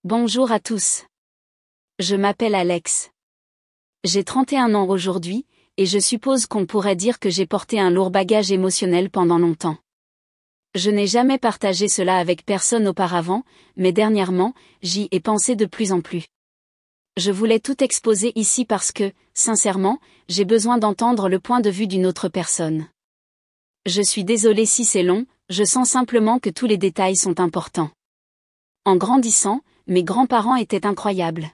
Bonjour à tous. Je m'appelle Alex. J'ai 31 ans aujourd'hui, et je suppose qu'on pourrait dire que j'ai porté un lourd bagage émotionnel pendant longtemps. Je n'ai jamais partagé cela avec personne auparavant, mais dernièrement, j'y ai pensé de plus en plus. Je voulais tout exposer ici parce que, sincèrement, j'ai besoin d'entendre le point de vue d'une autre personne. Je suis désolée si c'est long, je sens simplement que tous les détails sont importants. En grandissant, mes grands-parents étaient incroyables.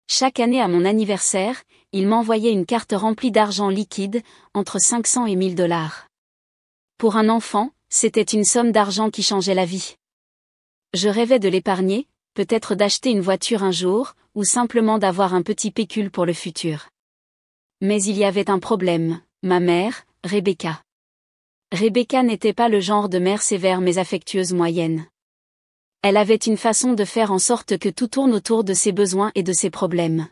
Chaque année à mon anniversaire, ils m'envoyaient une carte remplie d'argent liquide, entre 500 et 1000 $. Pour un enfant, c'était une somme d'argent qui changeait la vie. Je rêvais de l'épargner, peut-être d'acheter une voiture un jour, ou simplement d'avoir un petit pécule pour le futur. Mais il y avait un problème, ma mère, Rebecca. Rebecca n'était pas le genre de mère sévère mais affectueuse moyenne. Elle avait une façon de faire en sorte que tout tourne autour de ses besoins et de ses problèmes.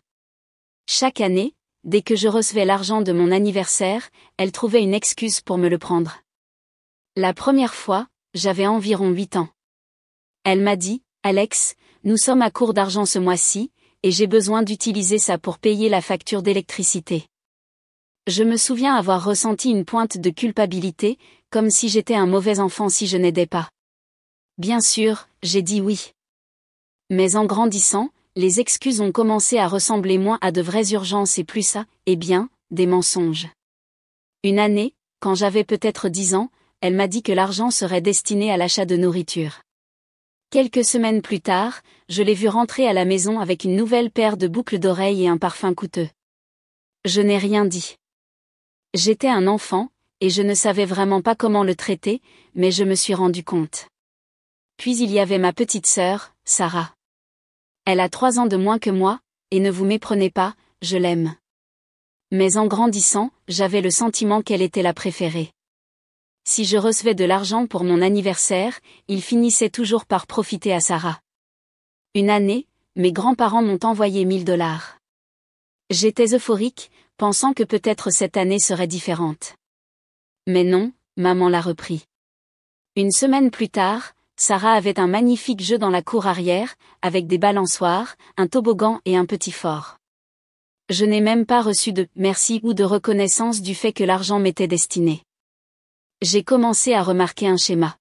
Chaque année, dès que je recevais l'argent de mon anniversaire, elle trouvait une excuse pour me le prendre. La première fois, j'avais environ 8 ans. Elle m'a dit, « Alex, nous sommes à court d'argent ce mois-ci, et j'ai besoin d'utiliser ça pour payer la facture d'électricité. » Je me souviens avoir ressenti une pointe de culpabilité, comme si j'étais un mauvais enfant si je n'aidais pas. Bien sûr, j'ai dit oui. Mais en grandissant, les excuses ont commencé à ressembler moins à de vraies urgences et plus à, des mensonges. Une année, quand j'avais peut-être 10 ans, elle m'a dit que l'argent serait destiné à l'achat de nourriture. Quelques semaines plus tard, je l'ai vue rentrer à la maison avec une nouvelle paire de boucles d'oreilles et un parfum coûteux. Je n'ai rien dit. J'étais un enfant, et je ne savais vraiment pas comment le traiter, mais je me suis rendu compte. Puis il y avait ma petite sœur, Sarah. Elle a 3 ans de moins que moi, et ne vous méprenez pas, je l'aime. Mais en grandissant, j'avais le sentiment qu'elle était la préférée. Si je recevais de l'argent pour mon anniversaire, il finissait toujours par profiter à Sarah. Une année, mes grands-parents m'ont envoyé 1000 $. J'étais euphorique, pensant que peut-être cette année serait différente. Mais non, maman l'a repris. Une semaine plus tard, Sarah avait un magnifique jeu dans la cour arrière, avec des balançoires, un toboggan et un petit fort. Je n'ai même pas reçu de « merci » ou de reconnaissance du fait que l'argent m'était destiné. J'ai commencé à remarquer un schéma.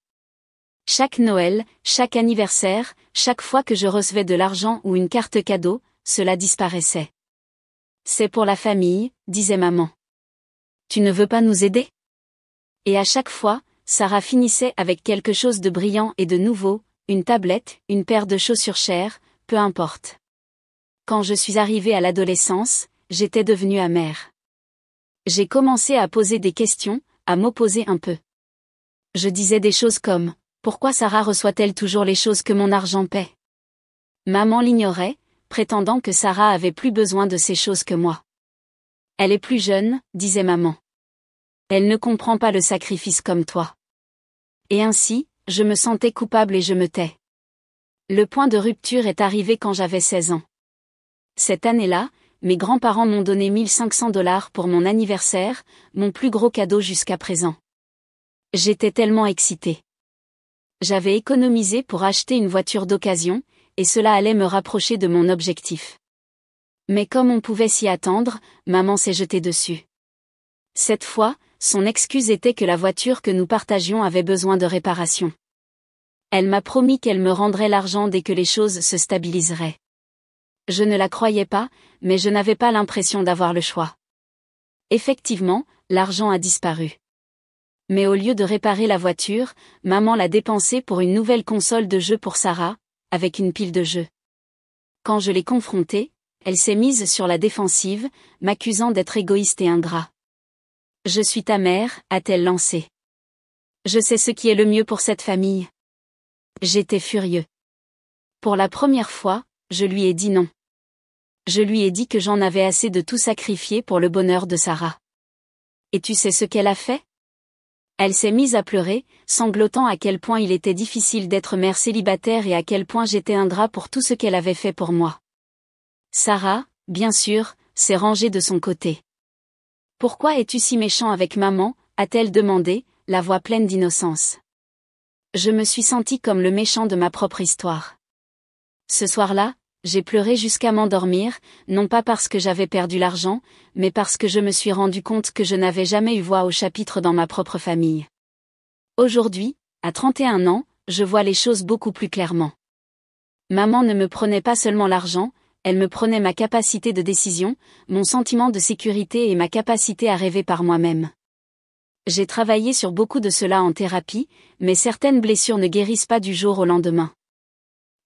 Chaque Noël, chaque anniversaire, chaque fois que je recevais de l'argent ou une carte cadeau, cela disparaissait. « C'est pour la famille », disait maman. « Tu ne veux pas nous aider ?» Et à chaque fois, Sarah finissait avec quelque chose de brillant et de nouveau, une tablette, une paire de chaussures chères, peu importe. Quand je suis arrivée à l'adolescence, j'étais devenue amère. J'ai commencé à poser des questions, à m'opposer un peu. Je disais des choses comme « Pourquoi Sarah reçoit-elle toujours les choses que mon argent paie ?» Maman l'ignorait, prétendant que Sarah avait plus besoin de ces choses que moi. « Elle est plus jeune », disait maman. « Elle ne comprend pas le sacrifice comme toi. » Et ainsi, je me sentais coupable et je me tais. Le point de rupture est arrivé quand j'avais 16 ans. Cette année-là, mes grands-parents m'ont donné 1500 $ pour mon anniversaire, mon plus gros cadeau jusqu'à présent. J'étais tellement excitée. J'avais économisé pour acheter une voiture d'occasion, et cela allait me rapprocher de mon objectif. Mais comme on pouvait s'y attendre, maman s'est jetée dessus. Cette fois, son excuse était que la voiture que nous partagions avait besoin de réparation. Elle m'a promis qu'elle me rendrait l'argent dès que les choses se stabiliseraient. Je ne la croyais pas, mais je n'avais pas l'impression d'avoir le choix. Effectivement, l'argent a disparu. Mais au lieu de réparer la voiture, maman l'a dépensé pour une nouvelle console de jeux pour Sarah, avec une pile de jeux. Quand je l'ai confrontée, elle s'est mise sur la défensive, m'accusant d'être égoïste et ingrat. « Je suis ta mère », a-t-elle lancé. « Je sais ce qui est le mieux pour cette famille. » J'étais furieux. Pour la première fois, je lui ai dit non. Je lui ai dit que j'en avais assez de tout sacrifier pour le bonheur de Sarah. Et tu sais ce qu'elle a fait ? Elle s'est mise à pleurer, sanglotant à quel point il était difficile d'être mère célibataire et à quel point j'étais ingrat pour tout ce qu'elle avait fait pour moi. Sarah, bien sûr, s'est rangée de son côté. « Pourquoi es-tu si méchant avec maman ?» a-t-elle demandé, la voix pleine d'innocence. Je me suis sentie comme le méchant de ma propre histoire. Ce soir-là, j'ai pleuré jusqu'à m'endormir, non pas parce que j'avais perdu l'argent, mais parce que je me suis rendu compte que je n'avais jamais eu voix au chapitre dans ma propre famille. Aujourd'hui, à 31 ans, je vois les choses beaucoup plus clairement. Maman ne me prenait pas seulement l'argent, elle me prenait ma capacité de décision, mon sentiment de sécurité et ma capacité à rêver par moi-même. J'ai travaillé sur beaucoup de cela en thérapie, mais certaines blessures ne guérissent pas du jour au lendemain.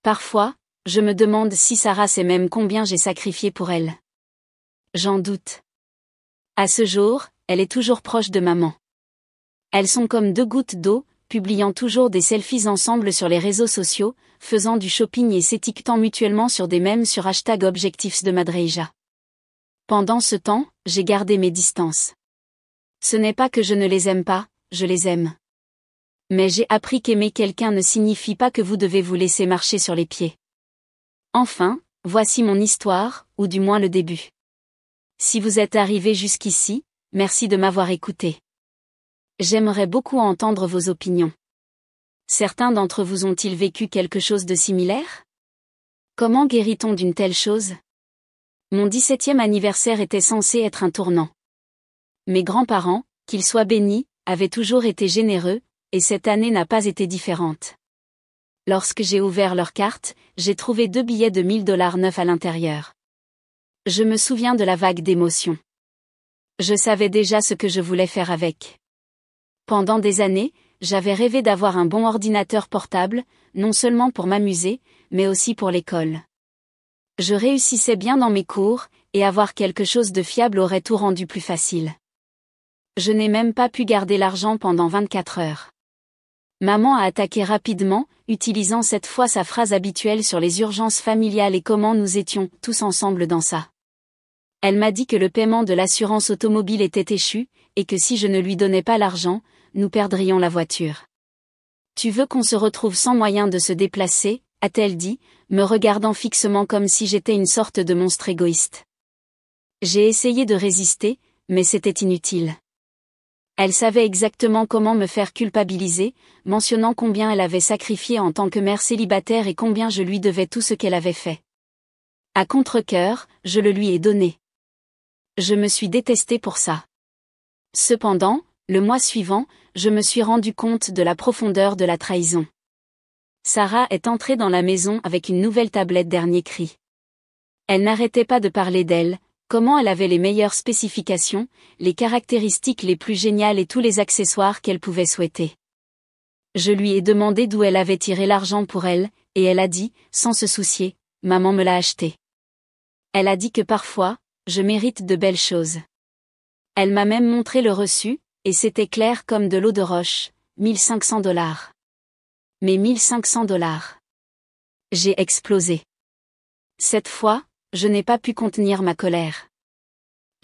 Parfois, je me demande si Sarah sait même combien j'ai sacrifié pour elle. J'en doute. À ce jour, elle est toujours proche de maman. Elles sont comme deux gouttes d'eau, publiant toujours des selfies ensemble sur les réseaux sociaux, faisant du shopping et s'étiquetant mutuellement sur des mèmes sur #objectifs de Madreija. Pendant ce temps, j'ai gardé mes distances. Ce n'est pas que je ne les aime pas, je les aime. Mais j'ai appris qu'aimer quelqu'un ne signifie pas que vous devez vous laisser marcher sur les pieds. Enfin, voici mon histoire, ou du moins le début. Si vous êtes arrivé jusqu'ici, merci de m'avoir écouté. J'aimerais beaucoup entendre vos opinions. Certains d'entre vous ont-ils vécu quelque chose de similaire? Comment guérit-on d'une telle chose? Mon 17e anniversaire était censé être un tournant. Mes grands-parents, qu'ils soient bénis, avaient toujours été généreux, et cette année n'a pas été différente. Lorsque j'ai ouvert leur carte, j'ai trouvé 2 billets de $1000 neufs à l'intérieur. Je me souviens de la vague d'émotions. Je savais déjà ce que je voulais faire avec. Pendant des années, j'avais rêvé d'avoir un bon ordinateur portable, non seulement pour m'amuser, mais aussi pour l'école. Je réussissais bien dans mes cours, et avoir quelque chose de fiable aurait tout rendu plus facile. Je n'ai même pas pu garder l'argent pendant 24 heures. Maman a attaqué rapidement, utilisant cette fois sa phrase habituelle sur les urgences familiales et comment nous étions tous ensemble dans ça. Elle m'a dit que le paiement de l'assurance automobile était échu, et que si je ne lui donnais pas l'argent, nous perdrions la voiture. Tu veux qu'on se retrouve sans moyen de se déplacer, a-t-elle dit, me regardant fixement comme si j'étais une sorte de monstre égoïste. J'ai essayé de résister, mais c'était inutile. Elle savait exactement comment me faire culpabiliser, mentionnant combien elle avait sacrifié en tant que mère célibataire et combien je lui devais tout ce qu'elle avait fait. À contre-cœur, je le lui ai donné. Je me suis détestée pour ça. Cependant, le mois suivant, je me suis rendu compte de la profondeur de la trahison. Sarah est entrée dans la maison avec une nouvelle tablette dernier cri. Elle n'arrêtait pas de parler d'elle, comment elle avait les meilleures spécifications, les caractéristiques les plus géniales et tous les accessoires qu'elle pouvait souhaiter. Je lui ai demandé d'où elle avait tiré l'argent pour elle, et elle a dit, sans se soucier, maman me l'a acheté. Elle a dit que parfois, je mérite de belles choses. Elle m'a même montré le reçu, et c'était clair comme de l'eau de roche, $1500. Mais $1500. J'ai explosé. Cette fois, je n'ai pas pu contenir ma colère.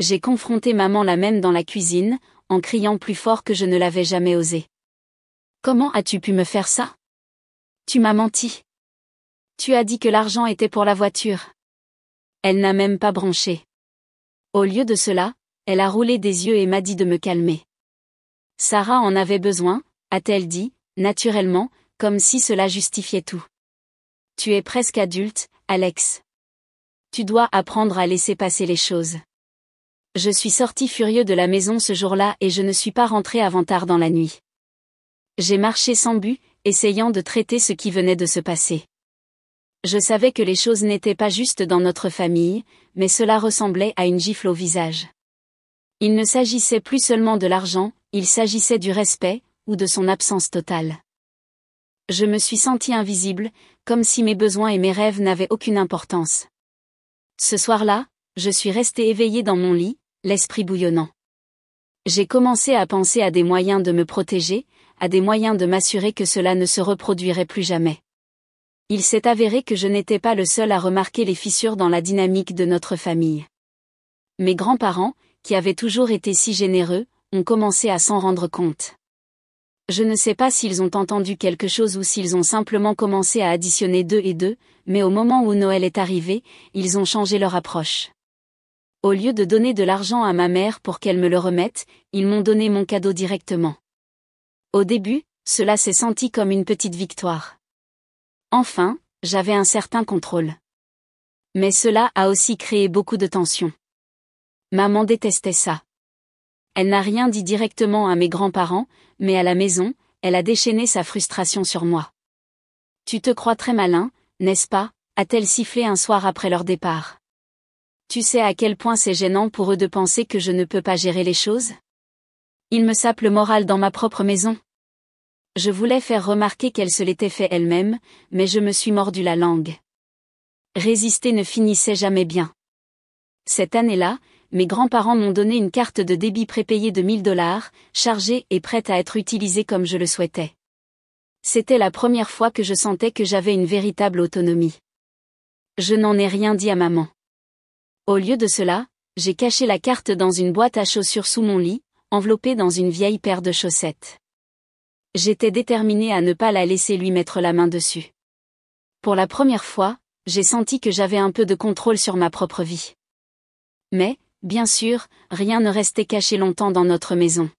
J'ai confronté maman la même dans la cuisine, en criant plus fort que je ne l'avais jamais osé. Comment as-tu pu me faire ça? Tu m'as menti. Tu as dit que l'argent était pour la voiture. Elle n'a même pas bronché. Au lieu de cela, elle a roulé des yeux et m'a dit de me calmer. Sarah en avait besoin, a-t-elle dit, naturellement, comme si cela justifiait tout. Tu es presque adulte, Alex. Tu dois apprendre à laisser passer les choses. Je suis sorti furieux de la maison ce jour-là et je ne suis pas rentré avant tard dans la nuit. J'ai marché sans but, essayant de traiter ce qui venait de se passer. Je savais que les choses n'étaient pas justes dans notre famille, mais cela ressemblait à une gifle au visage. Il ne s'agissait plus seulement de l'argent, il s'agissait du respect, ou de son absence totale. Je me suis senti invisible, comme si mes besoins et mes rêves n'avaient aucune importance. Ce soir-là, je suis resté éveillé dans mon lit, l'esprit bouillonnant. J'ai commencé à penser à des moyens de me protéger, à des moyens de m'assurer que cela ne se reproduirait plus jamais. Il s'est avéré que je n'étais pas le seul à remarquer les fissures dans la dynamique de notre famille. Mes grands-parents, qui avaient toujours été si généreux, ont commencé à s'en rendre compte. Je ne sais pas s'ils ont entendu quelque chose ou s'ils ont simplement commencé à additionner 2 et 2, mais au moment où Noël est arrivé, ils ont changé leur approche. Au lieu de donner de l'argent à ma mère pour qu'elle me le remette, ils m'ont donné mon cadeau directement. Au début, cela s'est senti comme une petite victoire. Enfin, j'avais un certain contrôle. Mais cela a aussi créé beaucoup de tensions. Maman détestait ça. Elle n'a rien dit directement à mes grands-parents, mais à la maison, elle a déchaîné sa frustration sur moi. Tu te crois très malin, n'est-ce pas, a-t-elle sifflé un soir après leur départ. Tu sais à quel point c'est gênant pour eux de penser que je ne peux pas gérer les choses? Ils me sapent le moral dans ma propre maison. Je voulais faire remarquer qu'elle se l'était fait elle-même, mais je me suis mordu la langue. Résister ne finissait jamais bien. Cette année-là, mes grands-parents m'ont donné une carte de débit prépayée de $1000, chargée et prête à être utilisée comme je le souhaitais. C'était la première fois que je sentais que j'avais une véritable autonomie. Je n'en ai rien dit à maman. Au lieu de cela, j'ai caché la carte dans une boîte à chaussures sous mon lit, enveloppée dans une vieille paire de chaussettes. J'étais déterminée à ne pas la laisser lui mettre la main dessus. Pour la première fois, j'ai senti que j'avais un peu de contrôle sur ma propre vie. Mais, bien sûr, rien ne restait caché longtemps dans notre maison.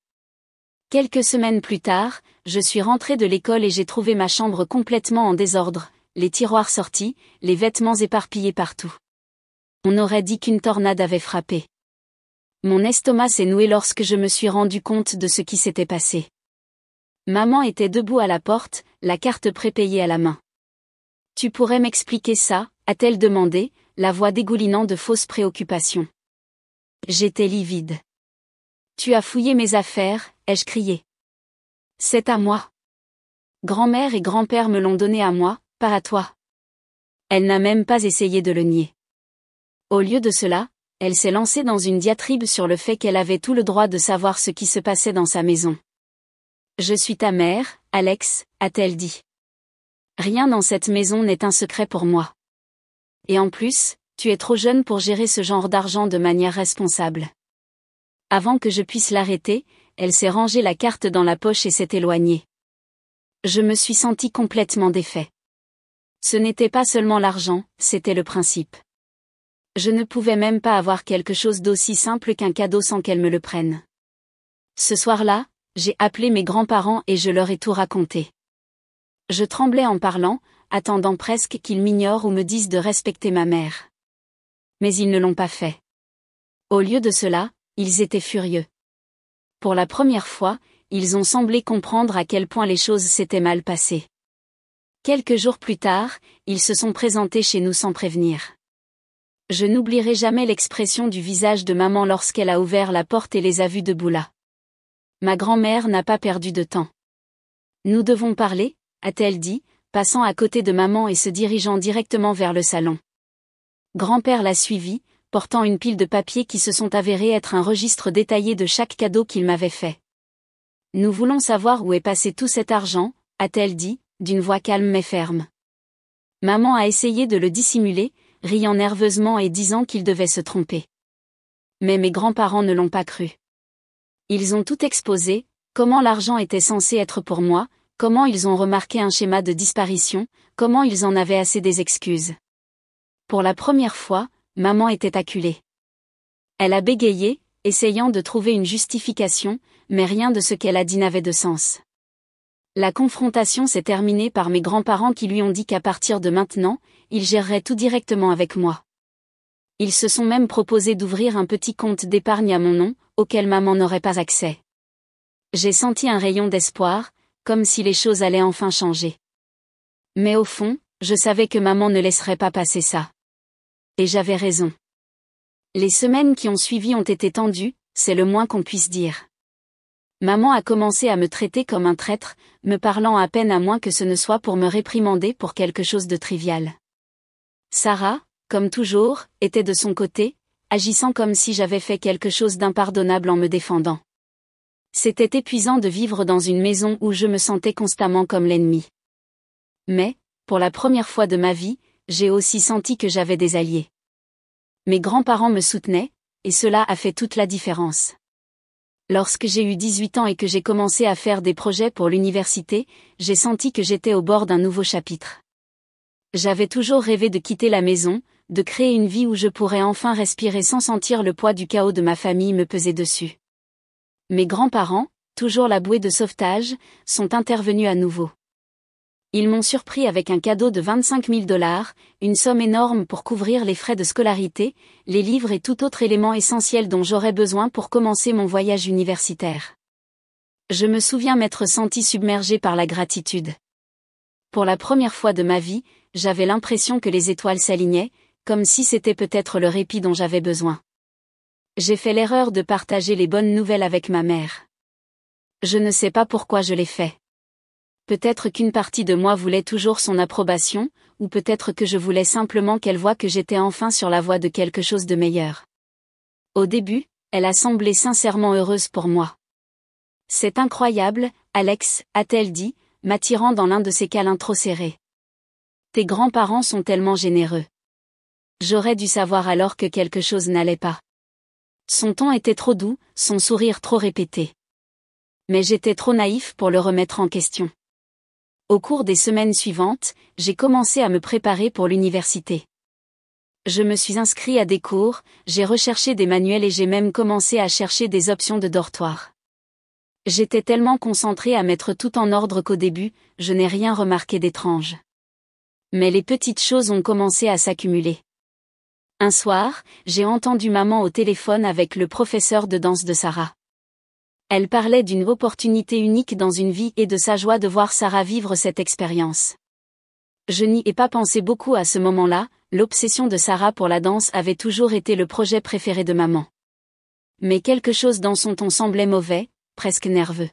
Quelques semaines plus tard, je suis rentrée de l'école et j'ai trouvé ma chambre complètement en désordre, les tiroirs sortis, les vêtements éparpillés partout. On aurait dit qu'une tornade avait frappé. Mon estomac s'est noué lorsque je me suis rendu compte de ce qui s'était passé. Maman était debout à la porte, la carte prépayée à la main. « Tu pourrais m'expliquer ça ?» a-t-elle demandé, la voix dégoulinant de fausses préoccupations. J'étais livide. « Tu as fouillé mes affaires ?» ai-je crié. « C'est à moi. Grand-mère et grand-père me l'ont donné à moi, pas à toi. » Elle n'a même pas essayé de le nier. Au lieu de cela, elle s'est lancée dans une diatribe sur le fait qu'elle avait tout le droit de savoir ce qui se passait dans sa maison. « Je suis ta mère, Alex », a-t-elle dit. « Rien dans cette maison n'est un secret pour moi. Et en plus, tu es trop jeune pour gérer ce genre d'argent de manière responsable. » Avant que je puisse l'arrêter, elle s'est rangé la carte dans la poche et s'est éloignée. Je me suis sentie complètement défait. Ce n'était pas seulement l'argent, c'était le principe. Je ne pouvais même pas avoir quelque chose d'aussi simple qu'un cadeau sans qu'elle me le prenne. Ce soir-là, j'ai appelé mes grands-parents et je leur ai tout raconté. Je tremblais en parlant, attendant presque qu'ils m'ignorent ou me disent de respecter ma mère. Mais ils ne l'ont pas fait. Au lieu de cela, ils étaient furieux. Pour la première fois, ils ont semblé comprendre à quel point les choses s'étaient mal passées. Quelques jours plus tard, ils se sont présentés chez nous sans prévenir. Je n'oublierai jamais l'expression du visage de maman lorsqu'elle a ouvert la porte et les a vus debout là. Ma grand-mère n'a pas perdu de temps. « Nous devons parler » a-t-elle dit, passant à côté de maman et se dirigeant directement vers le salon. Grand-père l'a suivi, portant une pile de papiers qui se sont avérés être un registre détaillé de chaque cadeau qu'il m'avait fait. « Nous voulons savoir où est passé tout cet argent » a-t-elle dit, d'une voix calme mais ferme. Maman a essayé de le dissimuler, riant nerveusement et disant qu'il devait se tromper. Mais mes grands-parents ne l'ont pas cru. Ils ont tout exposé, comment l'argent était censé être pour moi, comment ils ont remarqué un schéma de disparition, comment ils en avaient assez des excuses. Pour la première fois, maman était acculée. Elle a bégayé, essayant de trouver une justification, mais rien de ce qu'elle a dit n'avait de sens. La confrontation s'est terminée par mes grands-parents qui lui ont dit qu'à partir de maintenant, ils géreraient tout directement avec moi. Ils se sont même proposé d'ouvrir un petit compte d'épargne à mon nom, auquel maman n'aurait pas accès. J'ai senti un rayon d'espoir, comme si les choses allaient enfin changer. Mais au fond, je savais que maman ne laisserait pas passer ça. Et j'avais raison. Les semaines qui ont suivi ont été tendues, c'est le moins qu'on puisse dire. Maman a commencé à me traiter comme un traître, me parlant à peine à moins que ce ne soit pour me réprimander pour quelque chose de trivial. Sarah, comme toujours, était de son côté, agissant comme si j'avais fait quelque chose d'impardonnable en me défendant. C'était épuisant de vivre dans une maison où je me sentais constamment comme l'ennemi. Mais, pour la première fois de ma vie, j'ai aussi senti que j'avais des alliés. Mes grands-parents me soutenaient, et cela a fait toute la différence. Lorsque j'ai eu 18 ans et que j'ai commencé à faire des projets pour l'université, j'ai senti que j'étais au bord d'un nouveau chapitre. J'avais toujours rêvé de quitter la maison, de créer une vie où je pourrais enfin respirer sans sentir le poids du chaos de ma famille me peser dessus. Mes grands-parents, toujours la bouée de sauvetage, sont intervenus à nouveau. Ils m'ont surpris avec un cadeau de 25 000 $, une somme énorme pour couvrir les frais de scolarité, les livres et tout autre élément essentiel dont j'aurais besoin pour commencer mon voyage universitaire. Je me souviens m'être senti submergé par la gratitude. Pour la première fois de ma vie, j'avais l'impression que les étoiles s'alignaient, comme si c'était peut-être le répit dont j'avais besoin. J'ai fait l'erreur de partager les bonnes nouvelles avec ma mère. Je ne sais pas pourquoi je l'ai fait. Peut-être qu'une partie de moi voulait toujours son approbation, ou peut-être que je voulais simplement qu'elle voie que j'étais enfin sur la voie de quelque chose de meilleur. Au début, elle a semblé sincèrement heureuse pour moi. C'est incroyable, Alex, a-t-elle dit, m'attirant dans l'un de ses câlins trop serrés. Tes grands-parents sont tellement généreux. J'aurais dû savoir alors que quelque chose n'allait pas. Son ton était trop doux, son sourire trop répété. Mais j'étais trop naïf pour le remettre en question. Au cours des semaines suivantes, j'ai commencé à me préparer pour l'université. Je me suis inscrit à des cours, j'ai recherché des manuels et j'ai même commencé à chercher des options de dortoir. J'étais tellement concentré à mettre tout en ordre qu'au début, je n'ai rien remarqué d'étrange. Mais les petites choses ont commencé à s'accumuler. Un soir, j'ai entendu maman au téléphone avec le professeur de danse de Sarah. Elle parlait d'une opportunité unique dans une vie et de sa joie de voir Sarah vivre cette expérience. Je n'y ai pas pensé beaucoup à ce moment-là, l'obsession de Sarah pour la danse avait toujours été le projet préféré de maman. Mais quelque chose dans son ton semblait mauvais, presque nerveux.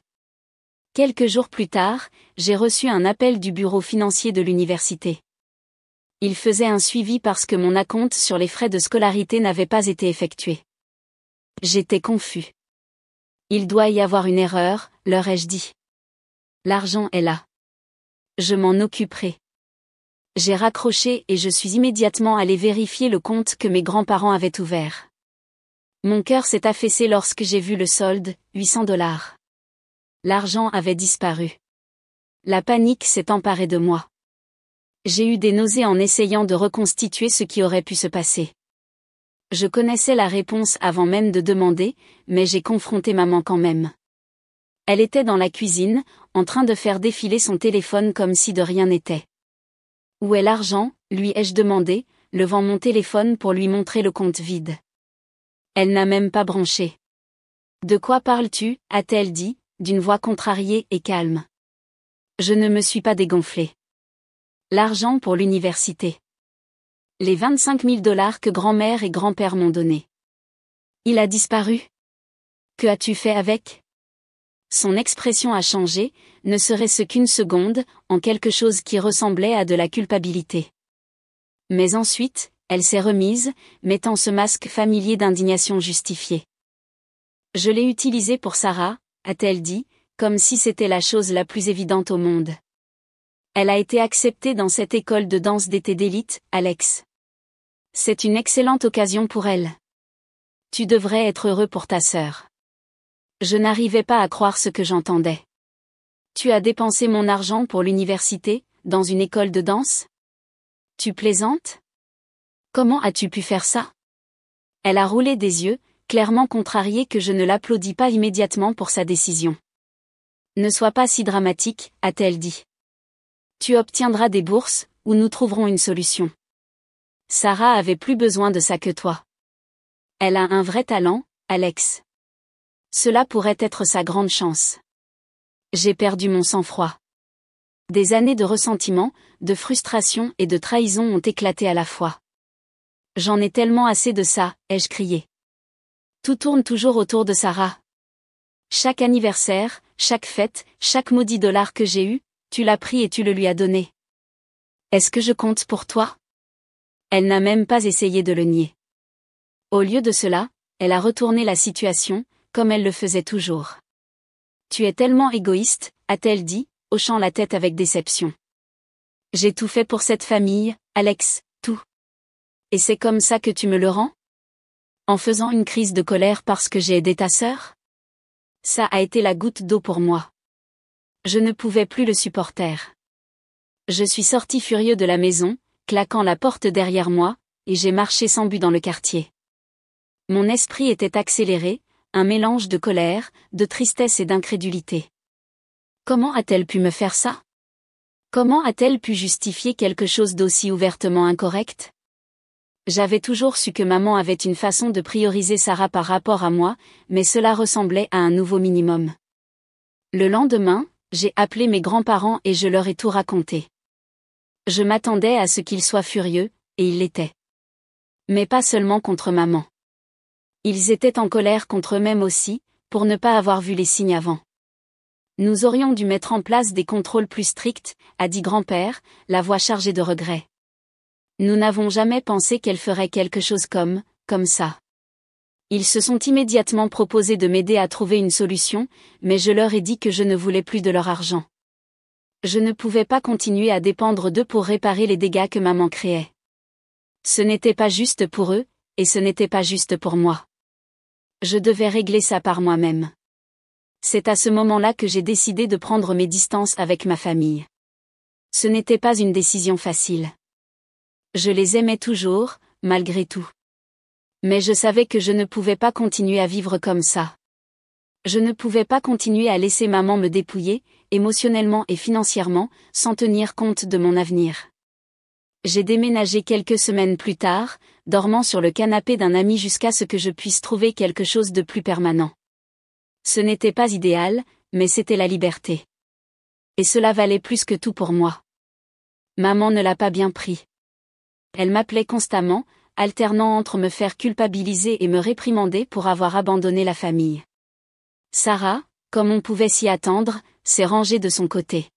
Quelques jours plus tard, j'ai reçu un appel du bureau financier de l'université. Il faisait un suivi parce que mon acompte sur les frais de scolarité n'avait pas été effectué. J'étais confus. Il doit y avoir une erreur, leur ai-je dit. L'argent est là. Je m'en occuperai. J'ai raccroché et je suis immédiatement allé vérifier le compte que mes grands-parents avaient ouvert. Mon cœur s'est affaissé lorsque j'ai vu le solde, 800 $. L'argent avait disparu. La panique s'est emparée de moi. J'ai eu des nausées en essayant de reconstituer ce qui aurait pu se passer. Je connaissais la réponse avant même de demander, mais j'ai confronté maman quand même. Elle était dans la cuisine, en train de faire défiler son téléphone comme si de rien n'était. Où est l'argent, lui ai-je demandé, levant mon téléphone pour lui montrer le compte vide. Elle n'a même pas branché. De quoi parles-tu, a-t-elle dit, d'une voix contrariée et calme. Je ne me suis pas dégonflée. L'argent pour l'université. Les 25 000 $ que grand-mère et grand-père m'ont donnés. Il a disparu. Que as-tu fait avec? Son expression a changé, ne serait-ce qu'une seconde, en quelque chose qui ressemblait à de la culpabilité. Mais ensuite, elle s'est remise, mettant ce masque familier d'indignation justifiée. Je l'ai utilisé pour Sarah, a-t-elle dit, comme si c'était la chose la plus évidente au monde. Elle a été acceptée dans cette école de danse d'été d'élite, Alex. C'est une excellente occasion pour elle. Tu devrais être heureux pour ta sœur. Je n'arrivais pas à croire ce que j'entendais. Tu as dépensé mon argent pour l'université, dans une école de danse? Tu plaisantes? Comment as-tu pu faire ça? Elle a roulé des yeux, clairement contrariée que je ne l'applaudis pas immédiatement pour sa décision. Ne sois pas si dramatique, a-t-elle dit. Tu obtiendras des bourses, ou nous trouverons une solution. Sarah avait plus besoin de ça que toi. Elle a un vrai talent, Alex. Cela pourrait être sa grande chance. J'ai perdu mon sang-froid. Des années de ressentiment, de frustration et de trahison ont éclaté à la fois. J'en ai tellement assez de ça, ai-je crié. Tout tourne toujours autour de Sarah. Chaque anniversaire, chaque fête, chaque maudit dollar que j'ai eu, tu l'as pris et tu le lui as donné. Est-ce que je compte pour toi? Elle n'a même pas essayé de le nier. Au lieu de cela, elle a retourné la situation, comme elle le faisait toujours. Tu es tellement égoïste, a-t-elle dit, hochant la tête avec déception. J'ai tout fait pour cette famille, Alex, tout. Et c'est comme ça que tu me le rends? En faisant une crise de colère parce que j'ai aidé ta sœur? Ça a été la goutte d'eau pour moi. Je ne pouvais plus le supporter. Je suis sorti furieux de la maison, claquant la porte derrière moi, et j'ai marché sans but dans le quartier. Mon esprit était accéléré, un mélange de colère, de tristesse et d'incrédulité. Comment a-t-elle pu me faire ça? Comment a-t-elle pu justifier quelque chose d'aussi ouvertement incorrect? J'avais toujours su que maman avait une façon de prioriser Sarah par rapport à moi, mais cela ressemblait à un nouveau minimum. Le lendemain, j'ai appelé mes grands-parents et je leur ai tout raconté. Je m'attendais à ce qu'ils soient furieux, et ils l'étaient. Mais pas seulement contre maman. Ils étaient en colère contre eux-mêmes aussi, pour ne pas avoir vu les signes avant. Nous aurions dû mettre en place des contrôles plus stricts, a dit grand-père, la voix chargée de regret. Nous n'avons jamais pensé qu'elle ferait quelque chose comme ça. Ils se sont immédiatement proposés de m'aider à trouver une solution, mais je leur ai dit que je ne voulais plus de leur argent. Je ne pouvais pas continuer à dépendre d'eux pour réparer les dégâts que maman créait. Ce n'était pas juste pour eux, et ce n'était pas juste pour moi. Je devais régler ça par moi-même. C'est à ce moment-là que j'ai décidé de prendre mes distances avec ma famille. Ce n'était pas une décision facile. Je les aimais toujours, malgré tout. Mais je savais que je ne pouvais pas continuer à vivre comme ça. Je ne pouvais pas continuer à laisser maman me dépouiller, émotionnellement et financièrement, sans tenir compte de mon avenir. J'ai déménagé quelques semaines plus tard, dormant sur le canapé d'un ami jusqu'à ce que je puisse trouver quelque chose de plus permanent. Ce n'était pas idéal, mais c'était la liberté. Et cela valait plus que tout pour moi. Maman ne l'a pas bien pris. Elle m'appelait constamment, alternant entre me faire culpabiliser et me réprimander pour avoir abandonné la famille. Sarah, comme on pouvait s'y attendre, s'est rangée de son côté.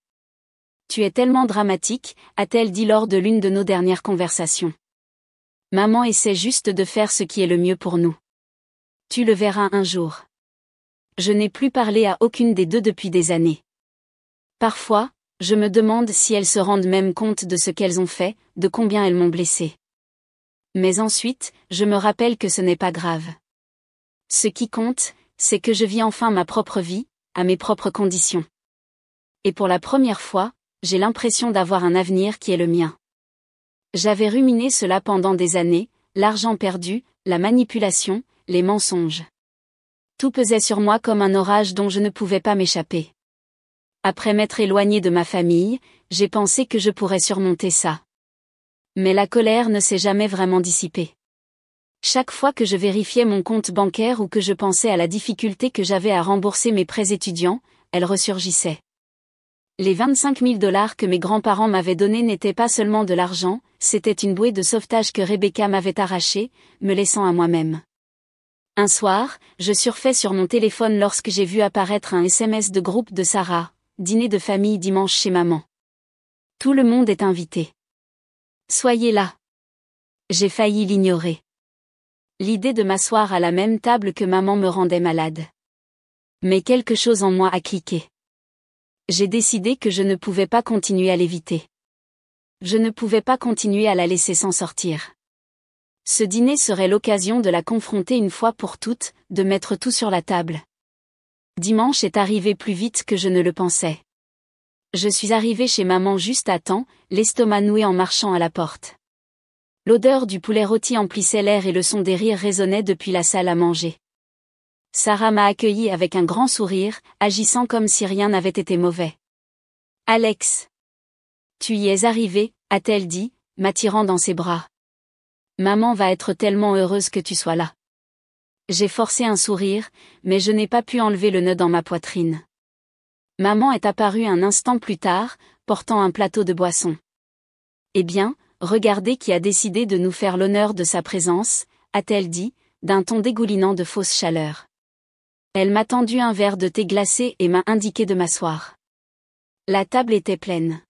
Tu es tellement dramatique, a-t-elle dit lors de l'une de nos dernières conversations. Maman essaie juste de faire ce qui est le mieux pour nous. Tu le verras un jour. Je n'ai plus parlé à aucune des deux depuis des années. Parfois, je me demande si elles se rendent même compte de ce qu'elles ont fait, de combien elles m'ont blessée. Mais ensuite, je me rappelle que ce n'est pas grave. Ce qui compte, c'est que je vis enfin ma propre vie, à mes propres conditions. Et pour la première fois, j'ai l'impression d'avoir un avenir qui est le mien. J'avais ruminé cela pendant des années, l'argent perdu, la manipulation, les mensonges. Tout pesait sur moi comme un orage dont je ne pouvais pas m'échapper. Après m'être éloignée de ma famille, j'ai pensé que je pourrais surmonter ça. Mais la colère ne s'est jamais vraiment dissipée. Chaque fois que je vérifiais mon compte bancaire ou que je pensais à la difficulté que j'avais à rembourser mes prêts étudiants, elle ressurgissait. Les 25 000 $ que mes grands-parents m'avaient donnés n'étaient pas seulement de l'argent, c'était une bouée de sauvetage que Rebecca m'avait arrachée, me laissant à moi-même. Un soir, je surfais sur mon téléphone lorsque j'ai vu apparaître un SMS de groupe de Sarah, dîner de famille dimanche chez maman. Tout le monde est invité. Soyez là. J'ai failli l'ignorer. L'idée de m'asseoir à la même table que maman me rendait malade. Mais quelque chose en moi a cliqué. J'ai décidé que je ne pouvais pas continuer à l'éviter. Je ne pouvais pas continuer à la laisser s'en sortir. Ce dîner serait l'occasion de la confronter une fois pour toutes, de mettre tout sur la table. Dimanche est arrivé plus vite que je ne le pensais. Je suis arrivée chez maman juste à temps, l'estomac noué en marchant à la porte. L'odeur du poulet rôti emplissait l'air et le son des rires résonnait depuis la salle à manger. Sarah m'a accueillie avec un grand sourire, agissant comme si rien n'avait été mauvais. « Alex. Tu y es arrivé, a-t-elle dit, m'attirant dans ses bras. Maman va être tellement heureuse que tu sois là. » J'ai forcé un sourire, mais je n'ai pas pu enlever le nœud dans ma poitrine. Maman est apparue un instant plus tard, portant un plateau de boissons. Eh bien, regardez qui a décidé de nous faire l'honneur de sa présence, a-t-elle dit, d'un ton dégoulinant de fausse chaleur. Elle m'a tendu un verre de thé glacé et m'a indiqué de m'asseoir. La table était pleine.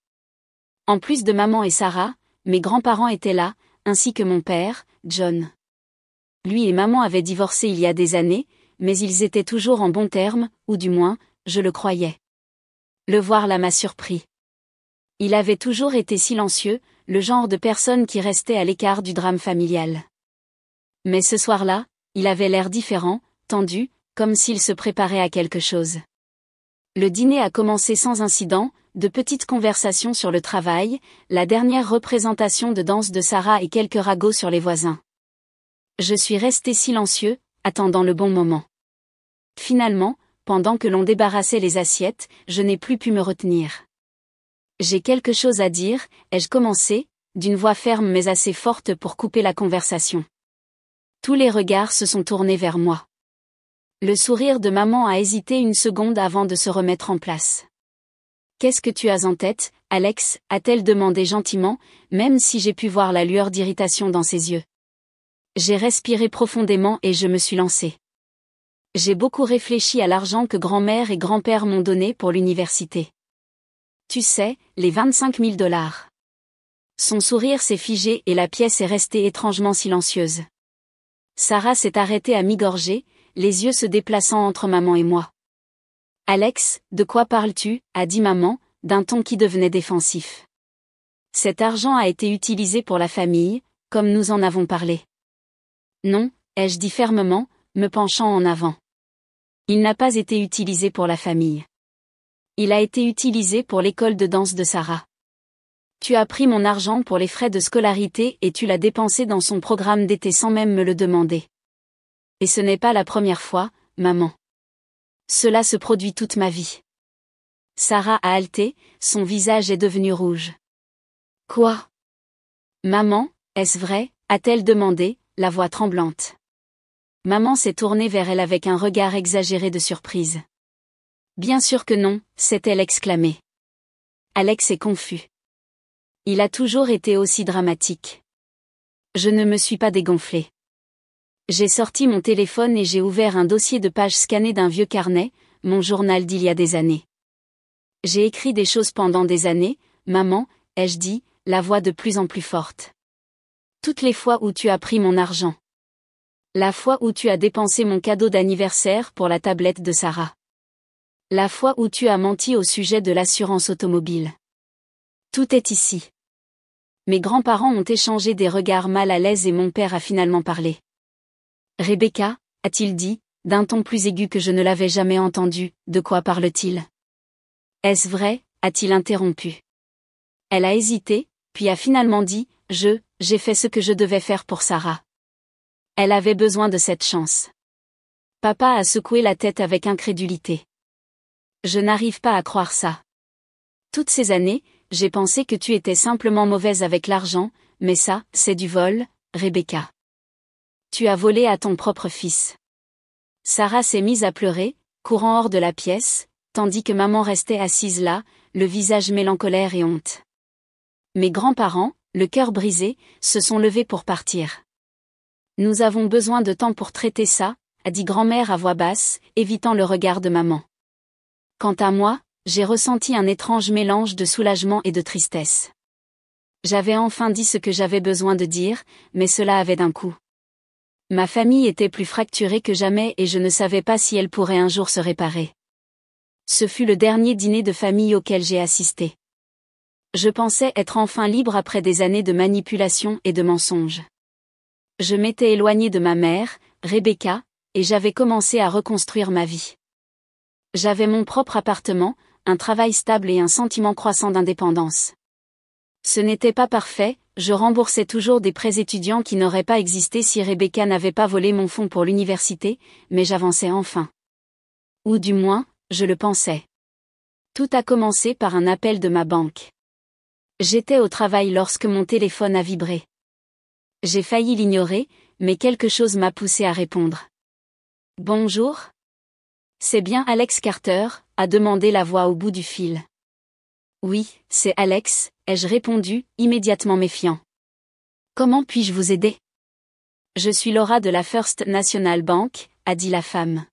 En plus de maman et Sarah, mes grands-parents étaient là, ainsi que mon père, John. Lui et maman avaient divorcé il y a des années, mais ils étaient toujours en bons termes, ou du moins, je le croyais. Le voir là m'a surpris. Il avait toujours été silencieux, le genre de personne qui restait à l'écart du drame familial. Mais ce soir-là, il avait l'air différent, tendu, comme s'il se préparait à quelque chose. Le dîner a commencé sans incident, de petites conversations sur le travail, la dernière représentation de danse de Sarah et quelques ragots sur les voisins. Je suis resté silencieux, attendant le bon moment. Finalement, pendant que l'on débarrassait les assiettes, je n'ai plus pu me retenir. J'ai quelque chose à dire, ai-je commencé, d'une voix ferme mais assez forte pour couper la conversation. Tous les regards se sont tournés vers moi. Le sourire de maman a hésité une seconde avant de se remettre en place. Qu'est-ce que tu as en tête, Alex, a-t-elle demandé gentiment, même si j'ai pu voir la lueur d'irritation dans ses yeux. J'ai respiré profondément et je me suis lancée. J'ai beaucoup réfléchi à l'argent que grand-mère et grand-père m'ont donné pour l'université. Tu sais, les 25 000 $. Son sourire s'est figé et la pièce est restée étrangement silencieuse. Sarah s'est arrêtée à mi-gorgée, les yeux se déplaçant entre maman et moi. Alex, de quoi parles-tu, a dit maman, d'un ton qui devenait défensif. Cet argent a été utilisé pour la famille, comme nous en avons parlé. Non, ai-je dit fermement, me penchant en avant. Il n'a pas été utilisé pour la famille. Il a été utilisé pour l'école de danse de Sarah. Tu as pris mon argent pour les frais de scolarité et tu l'as dépensé dans son programme d'été sans même me le demander. Et ce n'est pas la première fois, maman. Cela se produit toute ma vie. Sarah a halté, son visage est devenu rouge. Quoi? Maman, est-ce vrai, a-t-elle demandé, la voix tremblante. Maman s'est tournée vers elle avec un regard exagéré de surprise. Bien sûr que non, s'est-elle exclamée. Alex est confus. Il a toujours été aussi dramatique. Je ne me suis pas dégonflée. J'ai sorti mon téléphone et j'ai ouvert un dossier de pages scannées d'un vieux carnet, mon journal d'il y a des années. J'ai écrit des choses pendant des années, maman, ai-je dit, la voix de plus en plus forte. Toutes les fois où tu as pris mon argent. La fois où tu as dépensé mon cadeau d'anniversaire pour la tablette de Sarah. La fois où tu as menti au sujet de l'assurance automobile. Tout est ici. Mes grands-parents ont échangé des regards mal à l'aise et mon père a finalement parlé. Rebecca, a-t-il dit, d'un ton plus aigu que je ne l'avais jamais entendu, de quoi parle-t-il? Est-ce vrai, a-t-il interrompu. Elle a hésité, puis a finalement dit, j'ai fait ce que je devais faire pour Sarah. Elle avait besoin de cette chance. Papa a secoué la tête avec incrédulité. Je n'arrive pas à croire ça. Toutes ces années, j'ai pensé que tu étais simplement mauvaise avec l'argent, mais ça, c'est du vol, Rebecca. Tu as volé à ton propre fils. Sarah s'est mise à pleurer, courant hors de la pièce, tandis que maman restait assise là, le visage mélancolaire et honte. Mes grands-parents, le cœur brisé, se sont levés pour partir. Nous avons besoin de temps pour traiter ça, a dit grand-mère à voix basse, évitant le regard de maman. Quant à moi, j'ai ressenti un étrange mélange de soulagement et de tristesse. J'avais enfin dit ce que j'avais besoin de dire, mais cela avait d'un coup. Ma famille était plus fracturée que jamais et je ne savais pas si elle pourrait un jour se réparer. Ce fut le dernier dîner de famille auquel j'ai assisté. Je pensais être enfin libre après des années de manipulation et de mensonges. Je m'étais éloignée de ma mère, Rebecca, et j'avais commencé à reconstruire ma vie. J'avais mon propre appartement, un travail stable et un sentiment croissant d'indépendance. Ce n'était pas parfait, je remboursais toujours des prêts étudiants qui n'auraient pas existé si Rebecca n'avait pas volé mon fonds pour l'université, mais j'avançais enfin. Ou du moins, je le pensais. Tout a commencé par un appel de ma banque. J'étais au travail lorsque mon téléphone a vibré. J'ai failli l'ignorer, mais quelque chose m'a poussé à répondre. Bonjour. C'est bien Alex Carter, a demandé la voix au bout du fil. Oui, c'est Alex, ai-je répondu, immédiatement méfiant. Comment puis-je vous aider? Je suis Laura de la First National Bank, a dit la femme.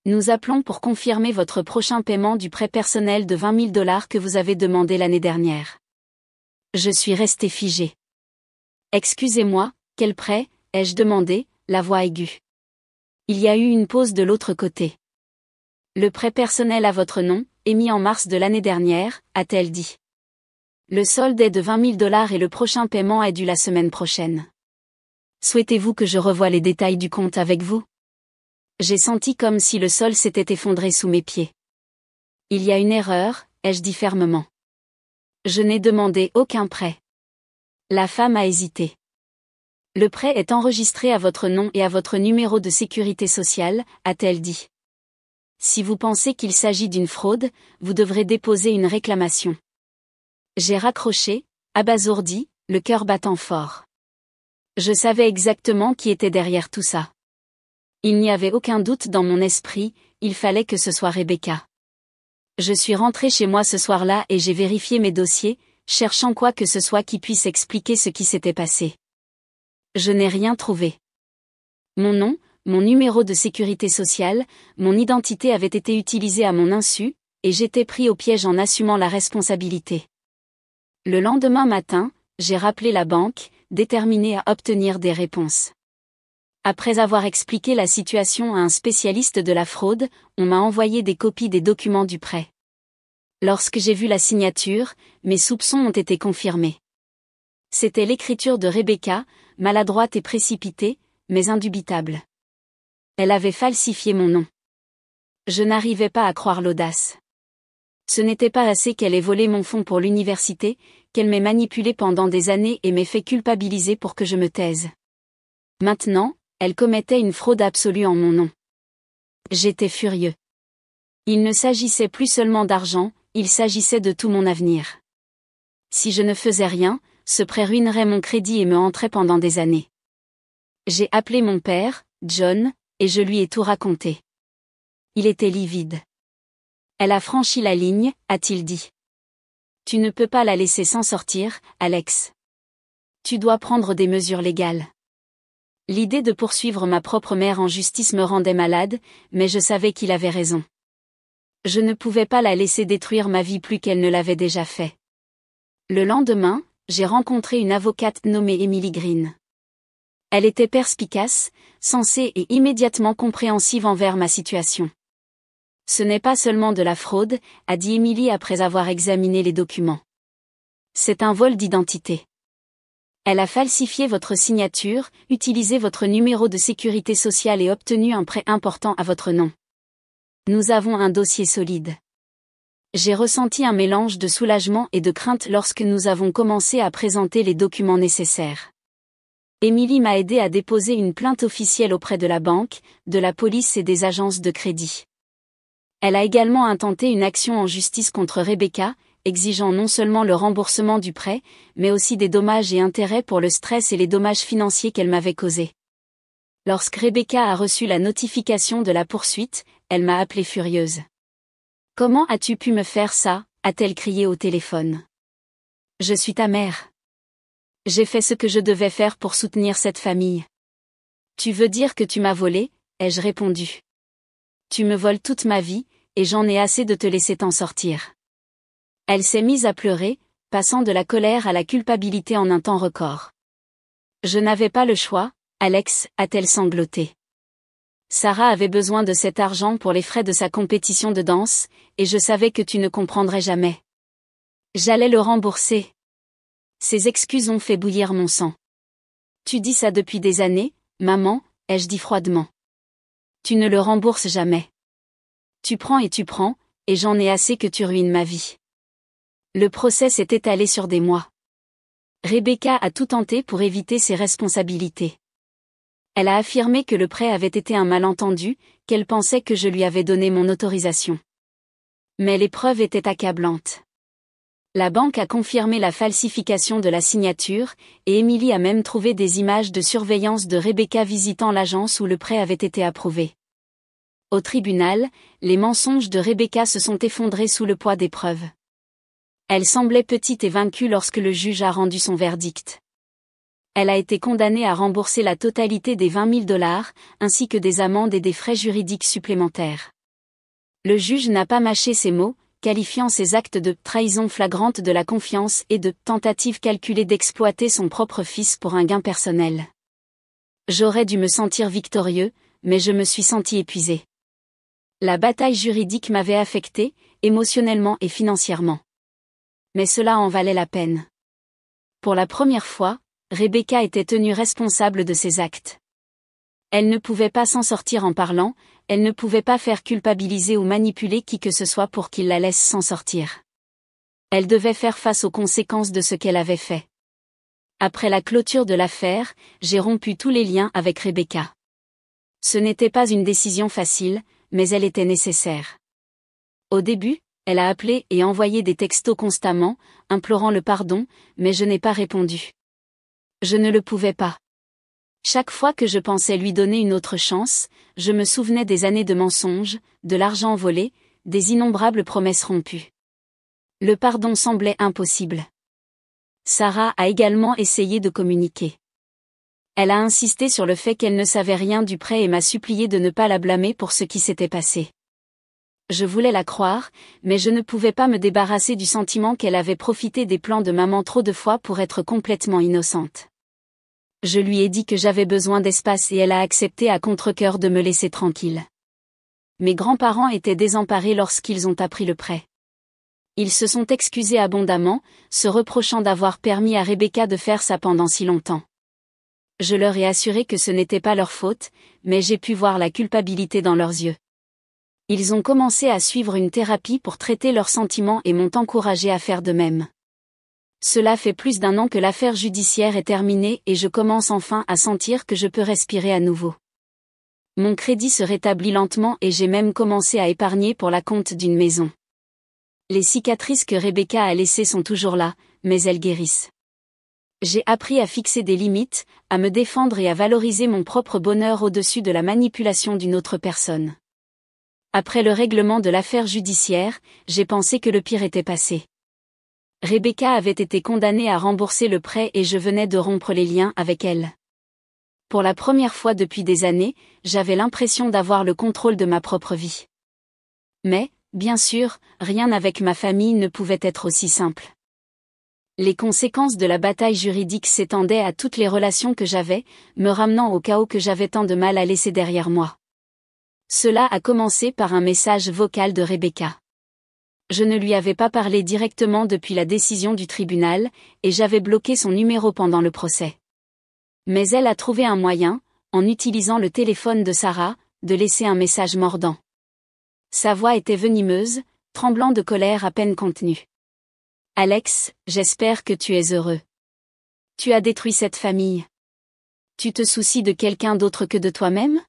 Nous appelons pour confirmer votre prochain paiement du prêt personnel de 20 000 $ que vous avez demandé l'année dernière. Je suis restée figée. Excusez-moi, quel prêt, ai-je demandé, la voix aiguë. Il y a eu une pause de l'autre côté. Le prêt personnel à votre nom, émis en mars de l'année dernière, a-t-elle dit. Le solde est de 20 000 $ et le prochain paiement est dû la semaine prochaine. Souhaitez-vous que je revoie les détails du compte avec vous? J'ai senti comme si le sol s'était effondré sous mes pieds. Il y a une erreur, ai-je dit fermement. Je n'ai demandé aucun prêt. La femme a hésité. Le prêt est enregistré à votre nom et à votre numéro de sécurité sociale, a-t-elle dit. Si vous pensez qu'il s'agit d'une fraude, vous devrez déposer une réclamation. J'ai raccroché, abasourdi, le cœur battant fort. Je savais exactement qui était derrière tout ça. Il n'y avait aucun doute dans mon esprit, il fallait que ce soit Rebecca. Je suis rentrée chez moi ce soir-là et j'ai vérifié mes dossiers, cherchant quoi que ce soit qui puisse expliquer ce qui s'était passé. Je n'ai rien trouvé. Mon nom, mon numéro de sécurité sociale, mon identité avaient été utilisés à mon insu, et j'étais pris au piège en assumant la responsabilité. Le lendemain matin, j'ai rappelé la banque, déterminée à obtenir des réponses. Après avoir expliqué la situation à un spécialiste de la fraude, on m'a envoyé des copies des documents du prêt. Lorsque j'ai vu la signature, mes soupçons ont été confirmés. C'était l'écriture de Rebecca, maladroite et précipitée, mais indubitable. Elle avait falsifié mon nom. Je n'arrivais pas à croire l'audace. Ce n'était pas assez qu'elle ait volé mon fonds pour l'université, qu'elle m'ait manipulé pendant des années et m'ait fait culpabiliser pour que je me taise. Maintenant, elle commettait une fraude absolue en mon nom. J'étais furieux. Il ne s'agissait plus seulement d'argent, il s'agissait de tout mon avenir. Si je ne faisais rien, ce prêt ruinerait mon crédit et me hanterait pendant des années. J'ai appelé mon père, John, et je lui ai tout raconté. Il était livide. Elle a franchi la ligne, a-t-il dit. Tu ne peux pas la laisser s'en sortir, Alex. Tu dois prendre des mesures légales. L'idée de poursuivre ma propre mère en justice me rendait malade, mais je savais qu'il avait raison. Je ne pouvais pas la laisser détruire ma vie plus qu'elle ne l'avait déjà fait. Le lendemain, j'ai rencontré une avocate nommée Emily Green. Elle était perspicace, sensée et immédiatement compréhensive envers ma situation. Ce n'est pas seulement de la fraude, a dit Emily après avoir examiné les documents. C'est un vol d'identité. Elle a falsifié votre signature, utilisé votre numéro de sécurité sociale et obtenu un prêt important à votre nom. Nous avons un dossier solide. J'ai ressenti un mélange de soulagement et de crainte lorsque nous avons commencé à présenter les documents nécessaires. Emily m'a aidé à déposer une plainte officielle auprès de la banque, de la police et des agences de crédit. Elle a également intenté une action en justice contre Rebecca, exigeant non seulement le remboursement du prêt, mais aussi des dommages et intérêts pour le stress et les dommages financiers qu'elle m'avait causés. Lorsque Rebecca a reçu la notification de la poursuite, elle m'a appelée furieuse. « Comment as-tu pu me faire ça ?» a-t-elle crié au téléphone. « Je suis ta mère. J'ai fait ce que je devais faire pour soutenir cette famille. »« Tu veux dire que tu m'as volé ?» ai-je répondu. « Tu me voles toute ma vie, et j'en ai assez de te laisser t'en sortir. » Elle s'est mise à pleurer, passant de la colère à la culpabilité en un temps record. « Je n'avais pas le choix, Alex, a-t-elle sangloté. Sarah avait besoin de cet argent pour les frais de sa compétition de danse, et je savais que tu ne comprendrais jamais. J'allais le rembourser. Ces excuses ont fait bouillir mon sang. Tu dis ça depuis des années, maman, ai-je dit froidement. Tu ne le rembourses jamais. Tu prends, et j'en ai assez que tu ruines ma vie. Le procès s'est étalé sur des mois. Rebecca a tout tenté pour éviter ses responsabilités. Elle a affirmé que le prêt avait été un malentendu, qu'elle pensait que je lui avais donné mon autorisation. Mais les preuves étaient accablantes. La banque a confirmé la falsification de la signature, et Emily a même trouvé des images de surveillance de Rebecca visitant l'agence où le prêt avait été approuvé. Au tribunal, les mensonges de Rebecca se sont effondrés sous le poids des preuves. Elle semblait petite et vaincue lorsque le juge a rendu son verdict. Elle a été condamnée à rembourser la totalité des $20 000, ainsi que des amendes et des frais juridiques supplémentaires. Le juge n'a pas mâché ses mots, qualifiant ces actes de trahison flagrante de la confiance et de tentative calculée d'exploiter son propre fils pour un gain personnel. J'aurais dû me sentir victorieux, mais je me suis senti épuisé. La bataille juridique m'avait affecté, émotionnellement et financièrement. Mais cela en valait la peine. Pour la première fois, Rebecca était tenue responsable de ses actes. Elle ne pouvait pas s'en sortir en parlant, elle ne pouvait pas faire culpabiliser ou manipuler qui que ce soit pour qu'il la laisse s'en sortir. Elle devait faire face aux conséquences de ce qu'elle avait fait. Après la clôture de l'affaire, j'ai rompu tous les liens avec Rebecca. Ce n'était pas une décision facile, mais elle était nécessaire. Au début, Elle a appelé et envoyé des textos constamment, implorant le pardon, mais je n'ai pas répondu. Je ne le pouvais pas. Chaque fois que je pensais lui donner une autre chance, je me souvenais des années de mensonges, de l'argent volé, des innombrables promesses rompues. Le pardon semblait impossible. Sarah a également essayé de communiquer. Elle a insisté sur le fait qu'elle ne savait rien du prêt et m'a supplié de ne pas la blâmer pour ce qui s'était passé. Je voulais la croire, mais je ne pouvais pas me débarrasser du sentiment qu'elle avait profité des plans de maman trop de fois pour être complètement innocente. Je lui ai dit que j'avais besoin d'espace et elle a accepté à contre-cœur de me laisser tranquille. Mes grands-parents étaient désemparés lorsqu'ils ont appris le prêt. Ils se sont excusés abondamment, se reprochant d'avoir permis à Rebecca de faire ça pendant si longtemps. Je leur ai assuré que ce n'était pas leur faute, mais j'ai pu voir la culpabilité dans leurs yeux. Ils ont commencé à suivre une thérapie pour traiter leurs sentiments et m'ont encouragé à faire de même. Cela fait plus d'1 an que l'affaire judiciaire est terminée et je commence enfin à sentir que je peux respirer à nouveau. Mon crédit se rétablit lentement et j'ai même commencé à épargner pour la compte d'une maison. Les cicatrices que Rebecca a laissées sont toujours là, mais elles guérissent. J'ai appris à fixer des limites, à me défendre et à valoriser mon propre bonheur au-dessus de la manipulation d'une autre personne. Après le règlement de l'affaire judiciaire, j'ai pensé que le pire était passé. Rebecca avait été condamnée à rembourser le prêt et je venais de rompre les liens avec elle. Pour la première fois depuis des années, j'avais l'impression d'avoir le contrôle de ma propre vie. Mais, bien sûr, rien avec ma famille ne pouvait être aussi simple. Les conséquences de la bataille juridique s'étendaient à toutes les relations que j'avais, me ramenant au chaos que j'avais tant de mal à laisser derrière moi. Cela a commencé par un message vocal de Rebecca. Je ne lui avais pas parlé directement depuis la décision du tribunal, et j'avais bloqué son numéro pendant le procès. Mais elle a trouvé un moyen, en utilisant le téléphone de Sarah, de laisser un message mordant. Sa voix était venimeuse, tremblant de colère à peine contenue. « Alex, j'espère que tu es heureux. Tu as détruit cette famille. Tu te soucies de quelqu'un d'autre que de toi-même ?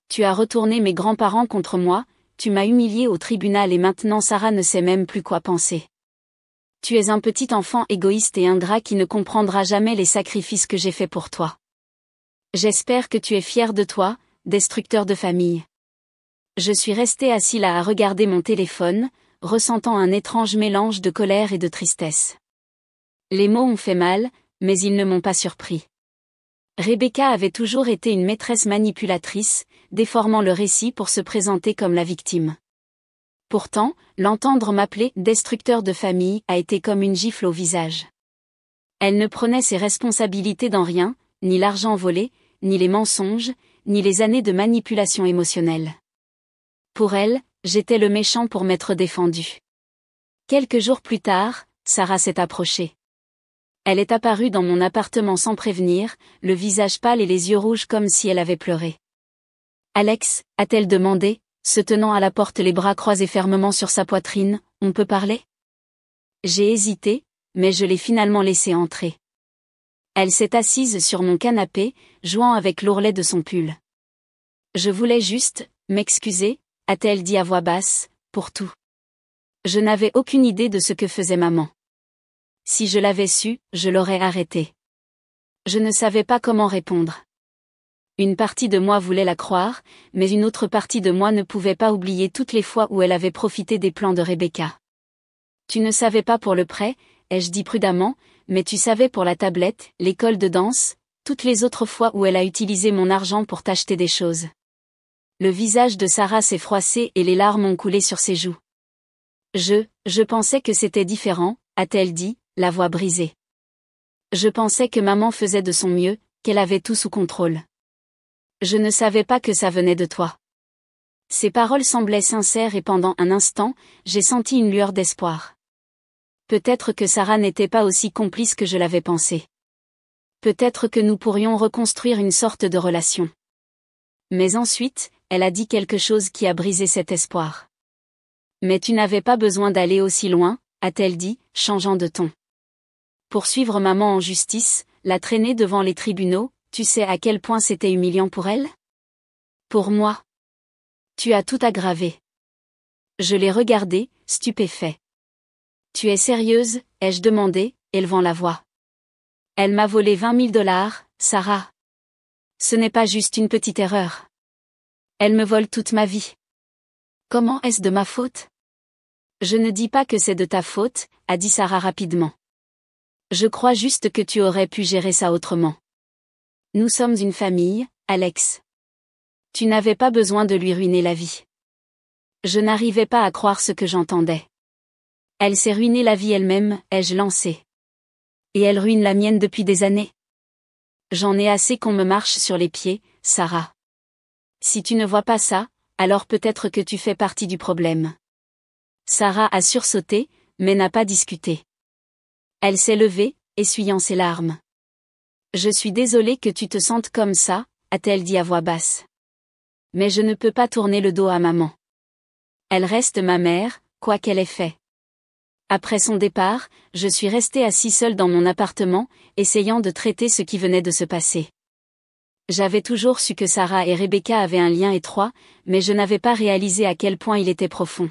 Tu as retourné mes grands-parents contre moi, tu m'as humilié au tribunal et maintenant Sarah ne sait même plus quoi penser. Tu es un petit enfant égoïste et ingrat qui ne comprendra jamais les sacrifices que j'ai faits pour toi. J'espère que tu es fier de toi, destructeur de famille. » Je suis resté assis là à regarder mon téléphone, ressentant un étrange mélange de colère et de tristesse. Les mots ont fait mal, mais ils ne m'ont pas surpris. Rebecca avait toujours été une maîtresse manipulatrice, déformant le récit pour se présenter comme la victime. Pourtant, l'entendre m'appeler « destructeur de famille » a été comme une gifle au visage. Elle ne prenait ses responsabilités dans rien, ni l'argent volé, ni les mensonges, ni les années de manipulation émotionnelle. Pour elle, j'étais le méchant pour m'être défendu. Quelques jours plus tard, Sarah s'est approchée. Elle est apparue dans mon appartement sans prévenir, le visage pâle et les yeux rouges comme si elle avait pleuré. « Alex » a-t-elle demandé, se tenant à la porte les bras croisés fermement sur sa poitrine, « on peut parler ?» J'ai hésité, mais je l'ai finalement laissée entrer. Elle s'est assise sur mon canapé, jouant avec l'ourlet de son pull. « Je voulais juste m'excuser » a-t-elle dit à voix basse, pour tout. Je n'avais aucune idée de ce que faisait maman. Si je l'avais su, je l'aurais arrêtée. Je ne savais pas comment répondre. Une partie de moi voulait la croire, mais une autre partie de moi ne pouvait pas oublier toutes les fois où elle avait profité des plans de Rebecca. Tu ne savais pas pour le prêt, ai-je dit prudemment, mais tu savais pour la tablette, l'école de danse, toutes les autres fois où elle a utilisé mon argent pour t'acheter des choses. Le visage de Sarah s'est froissé et les larmes ont coulé sur ses joues. Je pensais que c'était différent, a-t-elle dit, la voix brisée. Je pensais que maman faisait de son mieux, qu'elle avait tout sous contrôle. Je ne savais pas que ça venait de toi. Ces paroles semblaient sincères et pendant un instant, j'ai senti une lueur d'espoir. Peut-être que Sarah n'était pas aussi complice que je l'avais pensé. Peut-être que nous pourrions reconstruire une sorte de relation. Mais ensuite, elle a dit quelque chose qui a brisé cet espoir. « Mais tu n'avais pas besoin d'aller aussi loin » a-t-elle dit, changeant de ton. Poursuivre maman en justice, la traîner devant les tribunaux, tu sais à quel point c'était humiliant pour elle ? Pour moi. Tu as tout aggravé. Je l'ai regardé, stupéfait. Tu es sérieuse, ai-je demandé, élevant la voix. Elle m'a volé 20 000 $, Sarah. Ce n'est pas juste une petite erreur. Elle me vole toute ma vie. Comment est-ce de ma faute? Je ne dis pas que c'est de ta faute, a dit Sarah rapidement. Je crois juste que tu aurais pu gérer ça autrement. Nous sommes une famille, Alex. Tu n'avais pas besoin de lui ruiner la vie. Je n'arrivais pas à croire ce que j'entendais. Elle s'est ruinée la vie elle-même, ai-je lancé. Et elle ruine la mienne depuis des années. J'en ai assez qu'on me marche sur les pieds, Sarah. Si tu ne vois pas ça, alors peut-être que tu fais partie du problème. Sarah a sursauté, mais n'a pas discuté. Elle s'est levée, essuyant ses larmes. Je suis désolée que tu te sentes comme ça, a-t-elle dit à voix basse. Mais je ne peux pas tourner le dos à maman. Elle reste ma mère, quoi qu'elle ait fait. Après son départ, je suis restée assise seule dans mon appartement, essayant de traiter ce qui venait de se passer. J'avais toujours su que Sarah et Rebecca avaient un lien étroit, mais je n'avais pas réalisé à quel point il était profond.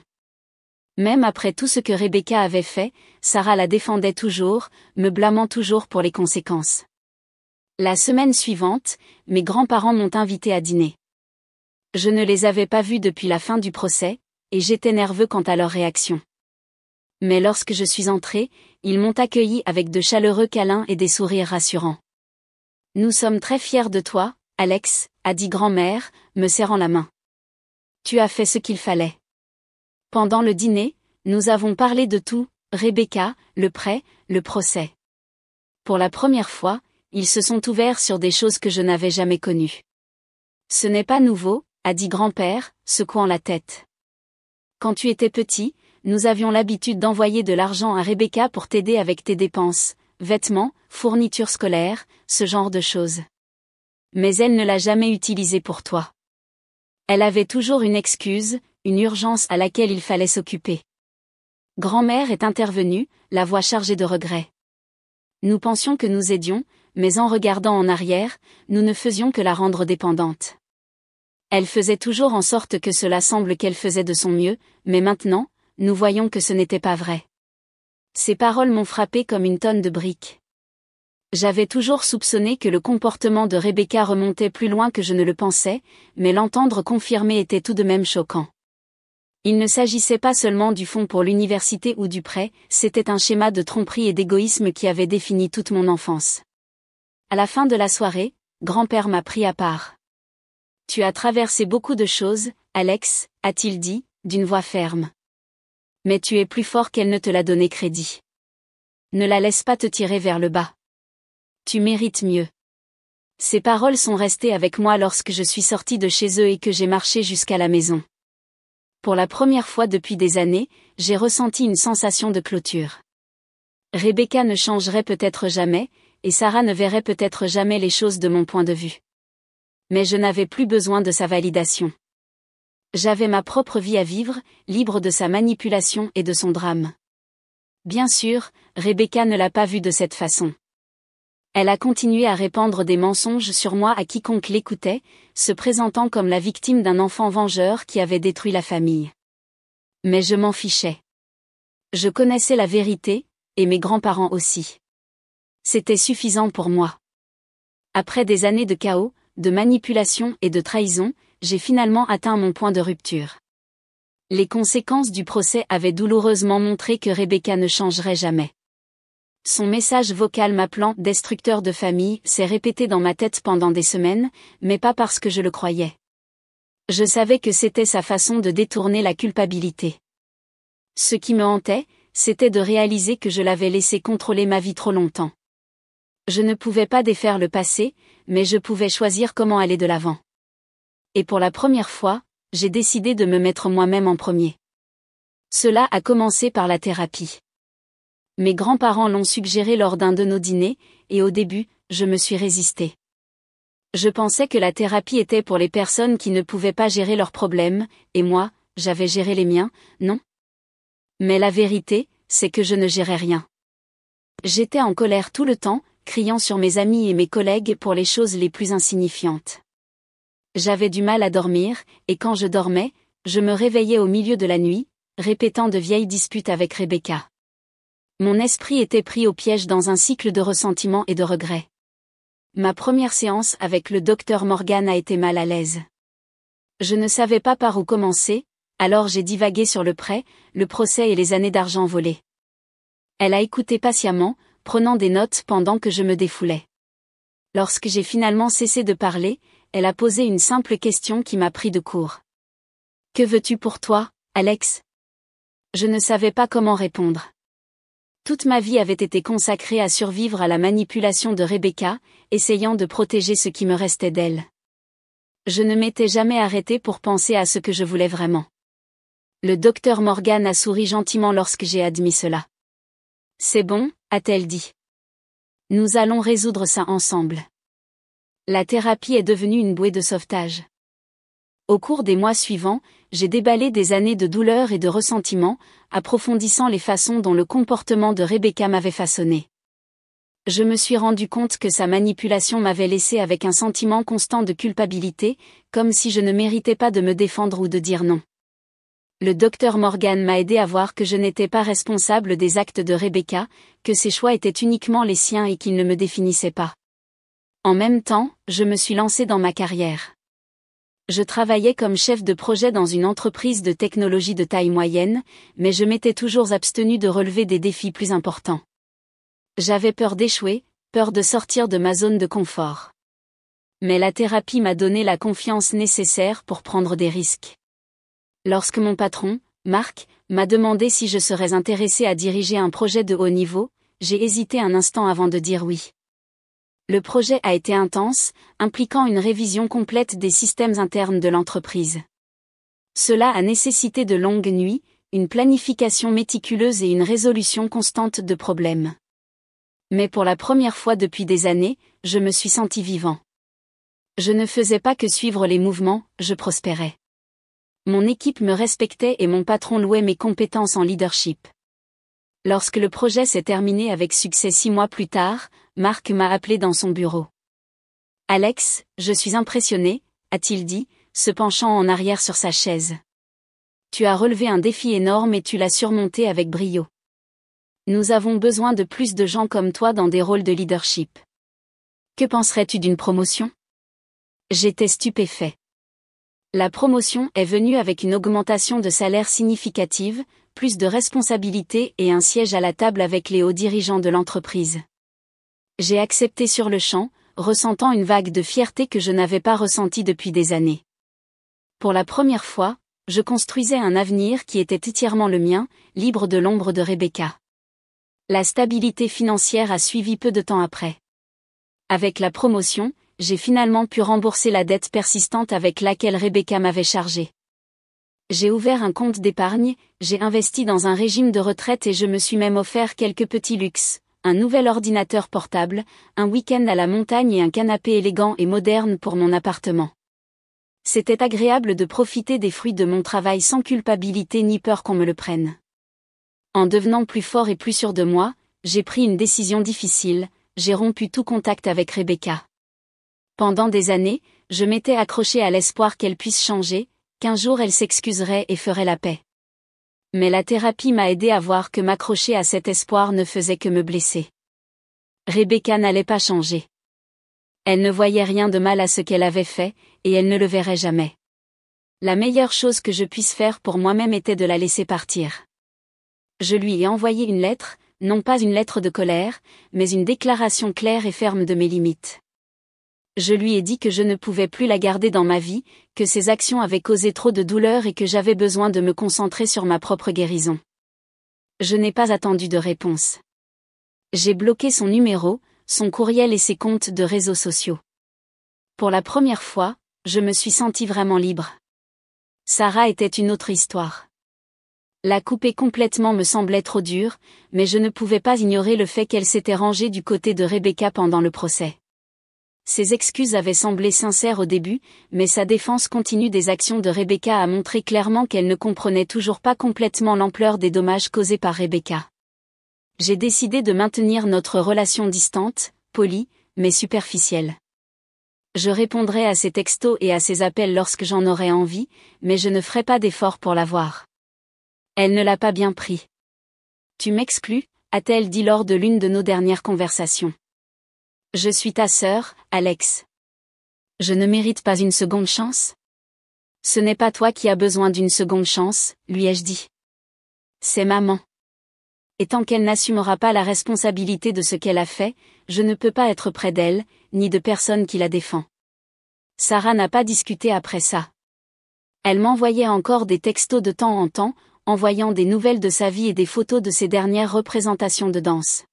Même après tout ce que Rebecca avait fait, Sarah la défendait toujours, me blâmant toujours pour les conséquences. La semaine suivante, mes grands-parents m'ont invitée à dîner. Je ne les avais pas vus depuis la fin du procès, et j'étais nerveux quant à leur réaction. Mais lorsque je suis entrée, ils m'ont accueilli avec de chaleureux câlins et des sourires rassurants. Nous sommes très fiers de toi, Alex, a dit grand-mère, me serrant la main. Tu as fait ce qu'il fallait. Pendant le dîner, nous avons parlé de tout, Rebecca, le prêt, le procès. Pour la première fois, ils se sont ouverts sur des choses que je n'avais jamais connues. Ce n'est pas nouveau, a dit grand-père, secouant la tête. Quand tu étais petit, nous avions l'habitude d'envoyer de l'argent à Rebecca pour t'aider avec tes dépenses, vêtements, fournitures scolaires, ce genre de choses. Mais elle ne l'a jamais utilisé pour toi. Elle avait toujours une excuse, une urgence à laquelle il fallait s'occuper. Grand-mère est intervenue, la voix chargée de regret. Nous pensions que nous aidions, mais en regardant en arrière, nous ne faisions que la rendre dépendante. Elle faisait toujours en sorte que cela semble qu'elle faisait de son mieux, mais maintenant, nous voyons que ce n'était pas vrai. Ces paroles m'ont frappé comme une tonne de briques. J'avais toujours soupçonné que le comportement de Rebecca remontait plus loin que je ne le pensais, mais l'entendre confirmer était tout de même choquant. Il ne s'agissait pas seulement du fonds pour l'université ou du prêt, c'était un schéma de tromperie et d'égoïsme qui avait défini toute mon enfance. À la fin de la soirée, grand-père m'a pris à part. Tu as traversé beaucoup de choses, Alex, a-t-il dit, d'une voix ferme. Mais tu es plus fort qu'elle ne te l'a donné crédit. Ne la laisse pas te tirer vers le bas. Tu mérites mieux. Ces paroles sont restées avec moi lorsque je suis sortie de chez eux et que j'ai marché jusqu'à la maison. Pour la première fois depuis des années, j'ai ressenti une sensation de clôture. Rebecca ne changerait peut-être jamais, et Sarah ne verrait peut-être jamais les choses de mon point de vue. Mais je n'avais plus besoin de sa validation. J'avais ma propre vie à vivre, libre de sa manipulation et de son drame. Bien sûr, Rebecca ne l'a pas vu de cette façon. Elle a continué à répandre des mensonges sur moi à quiconque l'écoutait, se présentant comme la victime d'un enfant vengeur qui avait détruit la famille. Mais je m'en fichais. Je connaissais la vérité, et mes grands-parents aussi. C'était suffisant pour moi. Après des années de chaos, de manipulation et de trahison, j'ai finalement atteint mon point de rupture. Les conséquences du procès avaient douloureusement montré que Rebecca ne changerait jamais. Son message vocal m'appelant « destructeur de famille » s'est répété dans ma tête pendant des semaines, mais pas parce que je le croyais. Je savais que c'était sa façon de détourner la culpabilité. Ce qui me hantait, c'était de réaliser que je l'avais laissé contrôler ma vie trop longtemps. Je ne pouvais pas défaire le passé, mais je pouvais choisir comment aller de l'avant. Et pour la première fois, j'ai décidé de me mettre moi-même en premier. Cela a commencé par la thérapie. Mes grands-parents l'ont suggéré lors d'un de nos dîners, et au début, je me suis résistée. Je pensais que la thérapie était pour les personnes qui ne pouvaient pas gérer leurs problèmes, et moi, j'avais géré les miens, non? Mais la vérité, c'est que je ne gérais rien. J'étais en colère tout le temps, criant sur mes amis et mes collègues pour les choses les plus insignifiantes. J'avais du mal à dormir, et quand je dormais, je me réveillais au milieu de la nuit, répétant de vieilles disputes avec Rebecca. Mon esprit était pris au piège dans un cycle de ressentiment et de regret. Ma première séance avec le docteur Morgan a été mal à l'aise. Je ne savais pas par où commencer, alors j'ai divagué sur le prêt, le procès et les années d'argent volées. Elle a écouté patiemment, prenant des notes pendant que je me défoulais. Lorsque j'ai finalement cessé de parler, elle a posé une simple question qui m'a pris de court. « Que veux-tu pour toi, Alex ?» Je ne savais pas comment répondre. Toute ma vie avait été consacrée à survivre à la manipulation de Rebecca, essayant de protéger ce qui me restait d'elle. Je ne m'étais jamais arrêtée pour penser à ce que je voulais vraiment. Le docteur Morgan a souri gentiment lorsque j'ai admis cela. « C'est bon, a-t-elle dit. Nous allons résoudre ça ensemble. » La thérapie est devenue une bouée de sauvetage. Au cours des mois suivants, j'ai déballé des années de douleur et de ressentiment, approfondissant les façons dont le comportement de Rebecca m'avait façonné. Je me suis rendu compte que sa manipulation m'avait laissé avec un sentiment constant de culpabilité, comme si je ne méritais pas de me défendre ou de dire non. Le docteur Morgan m'a aidé à voir que je n'étais pas responsable des actes de Rebecca, que ses choix étaient uniquement les siens et qu'ils ne me définissaient pas. En même temps, je me suis lancé dans ma carrière. Je travaillais comme chef de projet dans une entreprise de technologie de taille moyenne, mais je m'étais toujours abstenu de relever des défis plus importants. J'avais peur d'échouer, peur de sortir de ma zone de confort. Mais la thérapie m'a donné la confiance nécessaire pour prendre des risques. Lorsque mon patron, Marc, m'a demandé si je serais intéressé à diriger un projet de haut niveau, j'ai hésité un instant avant de dire oui. Le projet a été intense, impliquant une révision complète des systèmes internes de l'entreprise. Cela a nécessité de longues nuits, une planification méticuleuse et une résolution constante de problèmes. Mais pour la première fois depuis des années, je me suis senti vivant. Je ne faisais pas que suivre les mouvements, je prospérais. Mon équipe me respectait et mon patron louait mes compétences en leadership. Lorsque le projet s'est terminé avec succès 6 mois plus tard, Marc m'a appelé dans son bureau. « Alex, je suis impressionné, » a-t-il dit, se penchant en arrière sur sa chaise. « Tu as relevé un défi énorme et tu l'as surmonté avec brio. Nous avons besoin de plus de gens comme toi dans des rôles de leadership. Que penserais-tu d'une promotion ?» J'étais stupéfait. La promotion est venue avec une augmentation de salaire significative, plus de responsabilités et un siège à la table avec les hauts dirigeants de l'entreprise. J'ai accepté sur le champ, ressentant une vague de fierté que je n'avais pas ressentie depuis des années. Pour la première fois, je construisais un avenir qui était entièrement le mien, libre de l'ombre de Rebecca. La stabilité financière a suivi peu de temps après. Avec la promotion, j'ai finalement pu rembourser la dette persistante avec laquelle Rebecca m'avait chargée. J'ai ouvert un compte d'épargne, j'ai investi dans un régime de retraite et je me suis même offert quelques petits luxes, un nouvel ordinateur portable, un week-end à la montagne et un canapé élégant et moderne pour mon appartement. C'était agréable de profiter des fruits de mon travail sans culpabilité ni peur qu'on me le prenne. En devenant plus fort et plus sûr de moi, j'ai pris une décision difficile, j'ai rompu tout contact avec Rebecca. Pendant des années, je m'étais accroché à l'espoir qu'elle puisse changer, qu'un jour elle s'excuserait et ferait la paix. Mais la thérapie m'a aidé à voir que m'accrocher à cet espoir ne faisait que me blesser. Rebecca n'allait pas changer. Elle ne voyait rien de mal à ce qu'elle avait fait, et elle ne le verrait jamais. La meilleure chose que je puisse faire pour moi-même était de la laisser partir. Je lui ai envoyé une lettre, non pas une lettre de colère, mais une déclaration claire et ferme de mes limites. Je lui ai dit que je ne pouvais plus la garder dans ma vie, que ses actions avaient causé trop de douleur et que j'avais besoin de me concentrer sur ma propre guérison. Je n'ai pas attendu de réponse. J'ai bloqué son numéro, son courriel et ses comptes de réseaux sociaux. Pour la première fois, je me suis sentie vraiment libre. Sarah était une autre histoire. La couper complètement me semblait trop dur, mais je ne pouvais pas ignorer le fait qu'elle s'était rangée du côté de Rebecca pendant le procès. Ses excuses avaient semblé sincères au début, mais sa défense continue des actions de Rebecca a montré clairement qu'elle ne comprenait toujours pas complètement l'ampleur des dommages causés par Rebecca. J'ai décidé de maintenir notre relation distante, polie, mais superficielle. Je répondrai à ses textos et à ses appels lorsque j'en aurai envie, mais je ne ferai pas d'effort pour la voir. Elle ne l'a pas bien pris. Tu m'exclus, a-t-elle dit lors de l'une de nos dernières conversations. Je suis ta sœur, Alex. Je ne mérite pas une seconde chance? Ce n'est pas toi qui as besoin d'une seconde chance, lui ai-je dit. C'est maman. Et tant qu'elle n'assumera pas la responsabilité de ce qu'elle a fait, je ne peux pas être près d'elle, ni de personne qui la défend. Sarah n'a pas discuté après ça. Elle m'envoyait encore des textos de temps en temps, envoyant des nouvelles de sa vie et des photos de ses dernières représentations de danse.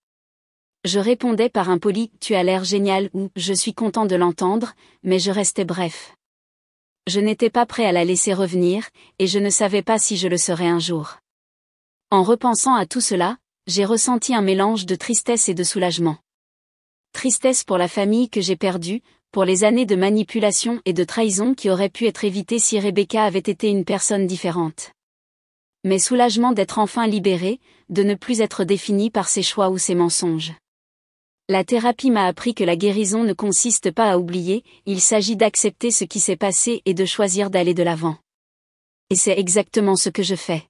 Je répondais par un poli « Tu as l'air génial » ou « Je suis content de l'entendre », mais je restais bref. Je n'étais pas prêt à la laisser revenir, et je ne savais pas si je le serais un jour. En repensant à tout cela, j'ai ressenti un mélange de tristesse et de soulagement. Tristesse pour la famille que j'ai perdue, pour les années de manipulation et de trahison qui auraient pu être évitées si Rebecca avait été une personne différente. Mais soulagement d'être enfin libérée, de ne plus être définie par ses choix ou ses mensonges. La thérapie m'a appris que la guérison ne consiste pas à oublier, il s'agit d'accepter ce qui s'est passé et de choisir d'aller de l'avant. Et c'est exactement ce que je fais.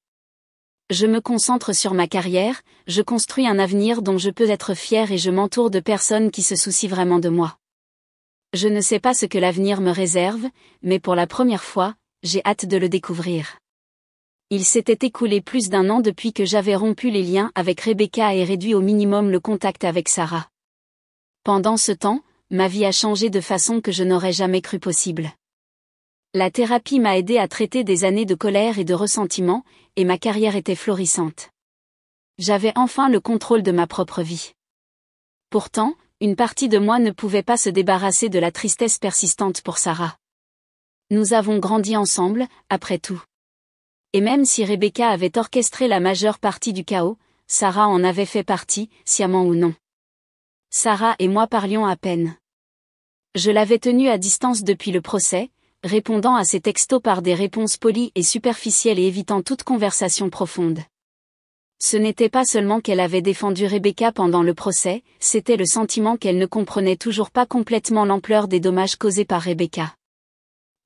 Je me concentre sur ma carrière, je construis un avenir dont je peux être fière et je m'entoure de personnes qui se soucient vraiment de moi. Je ne sais pas ce que l'avenir me réserve, mais pour la première fois, j'ai hâte de le découvrir. Il s'était écoulé plus d'1 an depuis que j'avais rompu les liens avec Rebecca et réduit au minimum le contact avec Sarah. Pendant ce temps, ma vie a changé de façon que je n'aurais jamais cru possible. La thérapie m'a aidé à traiter des années de colère et de ressentiment, et ma carrière était florissante. J'avais enfin le contrôle de ma propre vie. Pourtant, une partie de moi ne pouvait pas se débarrasser de la tristesse persistante pour Sarah. Nous avons grandi ensemble, après tout. Et même si Rebecca avait orchestré la majeure partie du chaos, Sarah en avait fait partie, sciemment ou non. Sarah et moi parlions à peine. Je l'avais tenue à distance depuis le procès, répondant à ses textos par des réponses polies et superficielles et évitant toute conversation profonde. Ce n'était pas seulement qu'elle avait défendu Rebecca pendant le procès, c'était le sentiment qu'elle ne comprenait toujours pas complètement l'ampleur des dommages causés par Rebecca.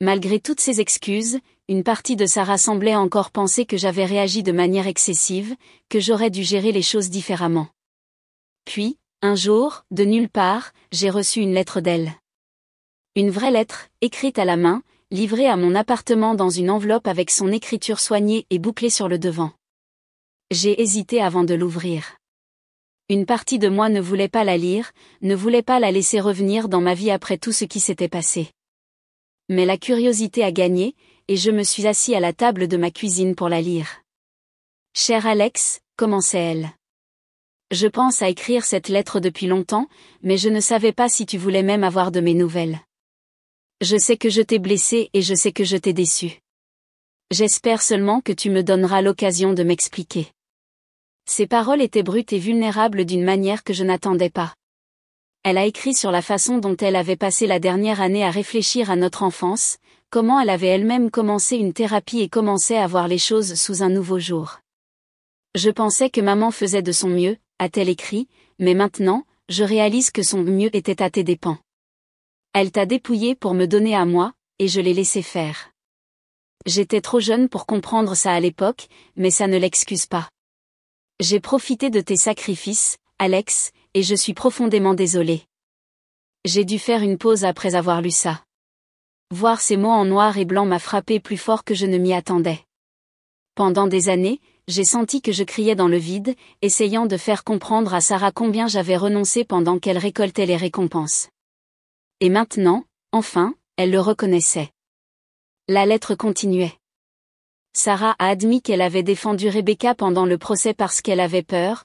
Malgré toutes ces excuses, une partie de Sarah semblait encore penser que j'avais réagi de manière excessive, que j'aurais dû gérer les choses différemment. Puis, un jour, de nulle part, j'ai reçu une lettre d'elle. Une vraie lettre, écrite à la main, livrée à mon appartement dans une enveloppe avec son écriture soignée et bouclée sur le devant. J'ai hésité avant de l'ouvrir. Une partie de moi ne voulait pas la lire, ne voulait pas la laisser revenir dans ma vie après tout ce qui s'était passé. Mais la curiosité a gagné, et je me suis assis à la table de ma cuisine pour la lire. « Cher Alex », commençait-elle. Je pense à écrire cette lettre depuis longtemps, mais je ne savais pas si tu voulais même avoir de mes nouvelles. Je sais que je t'ai blessé et je sais que je t'ai déçu. J'espère seulement que tu me donneras l'occasion de m'expliquer. Ces paroles étaient brutes et vulnérables d'une manière que je n'attendais pas. Elle a écrit sur la façon dont elle avait passé la dernière année à réfléchir à notre enfance, comment elle avait elle-même commencé une thérapie et commençait à voir les choses sous un nouveau jour. Je pensais que maman faisait de son mieux, a-t-elle écrit, mais maintenant, je réalise que son mieux était à tes dépens. Elle t'a dépouillé pour me donner à moi, et je l'ai laissé faire. J'étais trop jeune pour comprendre ça à l'époque, mais ça ne l'excuse pas. J'ai profité de tes sacrifices, Alex, et je suis profondément désolée. J'ai dû faire une pause après avoir lu ça. Voir ces mots en noir et blanc m'a frappé plus fort que je ne m'y attendais. Pendant des années, j'ai senti que je criais dans le vide, essayant de faire comprendre à Sarah combien j'avais renoncé pendant qu'elle récoltait les récompenses. Et maintenant, enfin, elle le reconnaissait. La lettre continuait. Sarah a admis qu'elle avait défendu Rebecca pendant le procès parce qu'elle avait peur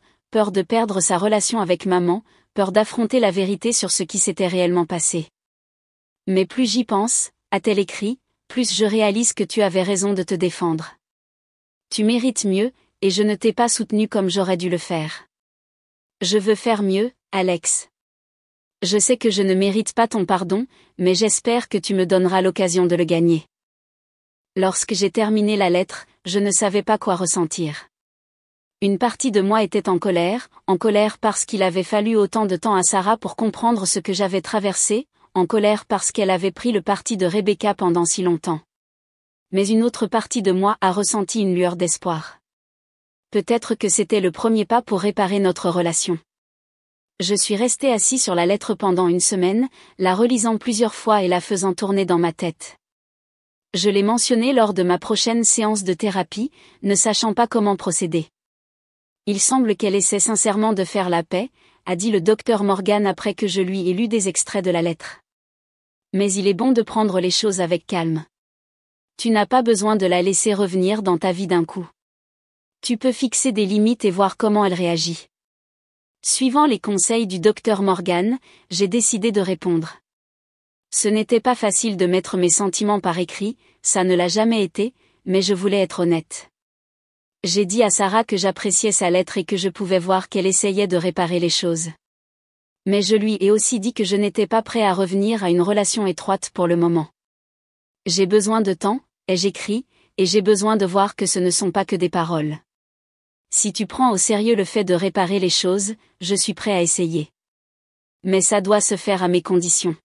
de perdre sa relation avec maman, peur d'affronter la vérité sur ce qui s'était réellement passé. Mais plus j'y pense, a-t-elle écrit, plus je réalise que tu avais raison de te défendre. Tu mérites mieux, et je ne t'ai pas soutenu comme j'aurais dû le faire. Je veux faire mieux, Alex. Je sais que je ne mérite pas ton pardon, mais j'espère que tu me donneras l'occasion de le gagner. Lorsque j'ai terminé la lettre, je ne savais pas quoi ressentir. Une partie de moi était en colère parce qu'il avait fallu autant de temps à Sarah pour comprendre ce que j'avais traversé, en colère parce qu'elle avait pris le parti de Rebecca pendant si longtemps. Mais une autre partie de moi a ressenti une lueur d'espoir. Peut-être que c'était le premier pas pour réparer notre relation. Je suis resté assis sur la lettre pendant une semaine, la relisant plusieurs fois et la faisant tourner dans ma tête. Je l'ai mentionné lors de ma prochaine séance de thérapie, ne sachant pas comment procéder. Il semble qu'elle essaie sincèrement de faire la paix, a dit le docteur Morgan après que je lui ai lu des extraits de la lettre. Mais il est bon de prendre les choses avec calme. Tu n'as pas besoin de la laisser revenir dans ta vie d'un coup. Tu peux fixer des limites et voir comment elle réagit. Suivant les conseils du docteur Morgan, j'ai décidé de répondre. Ce n'était pas facile de mettre mes sentiments par écrit, ça ne l'a jamais été, mais je voulais être honnête. J'ai dit à Sarah que j'appréciais sa lettre et que je pouvais voir qu'elle essayait de réparer les choses. Mais je lui ai aussi dit que je n'étais pas prêt à revenir à une relation étroite pour le moment. J'ai besoin de temps, ai-je écrit, et j'ai besoin de voir que ce ne sont pas que des paroles. Si tu prends au sérieux le fait de réparer les choses, je suis prêt à essayer. Mais ça doit se faire à mes conditions.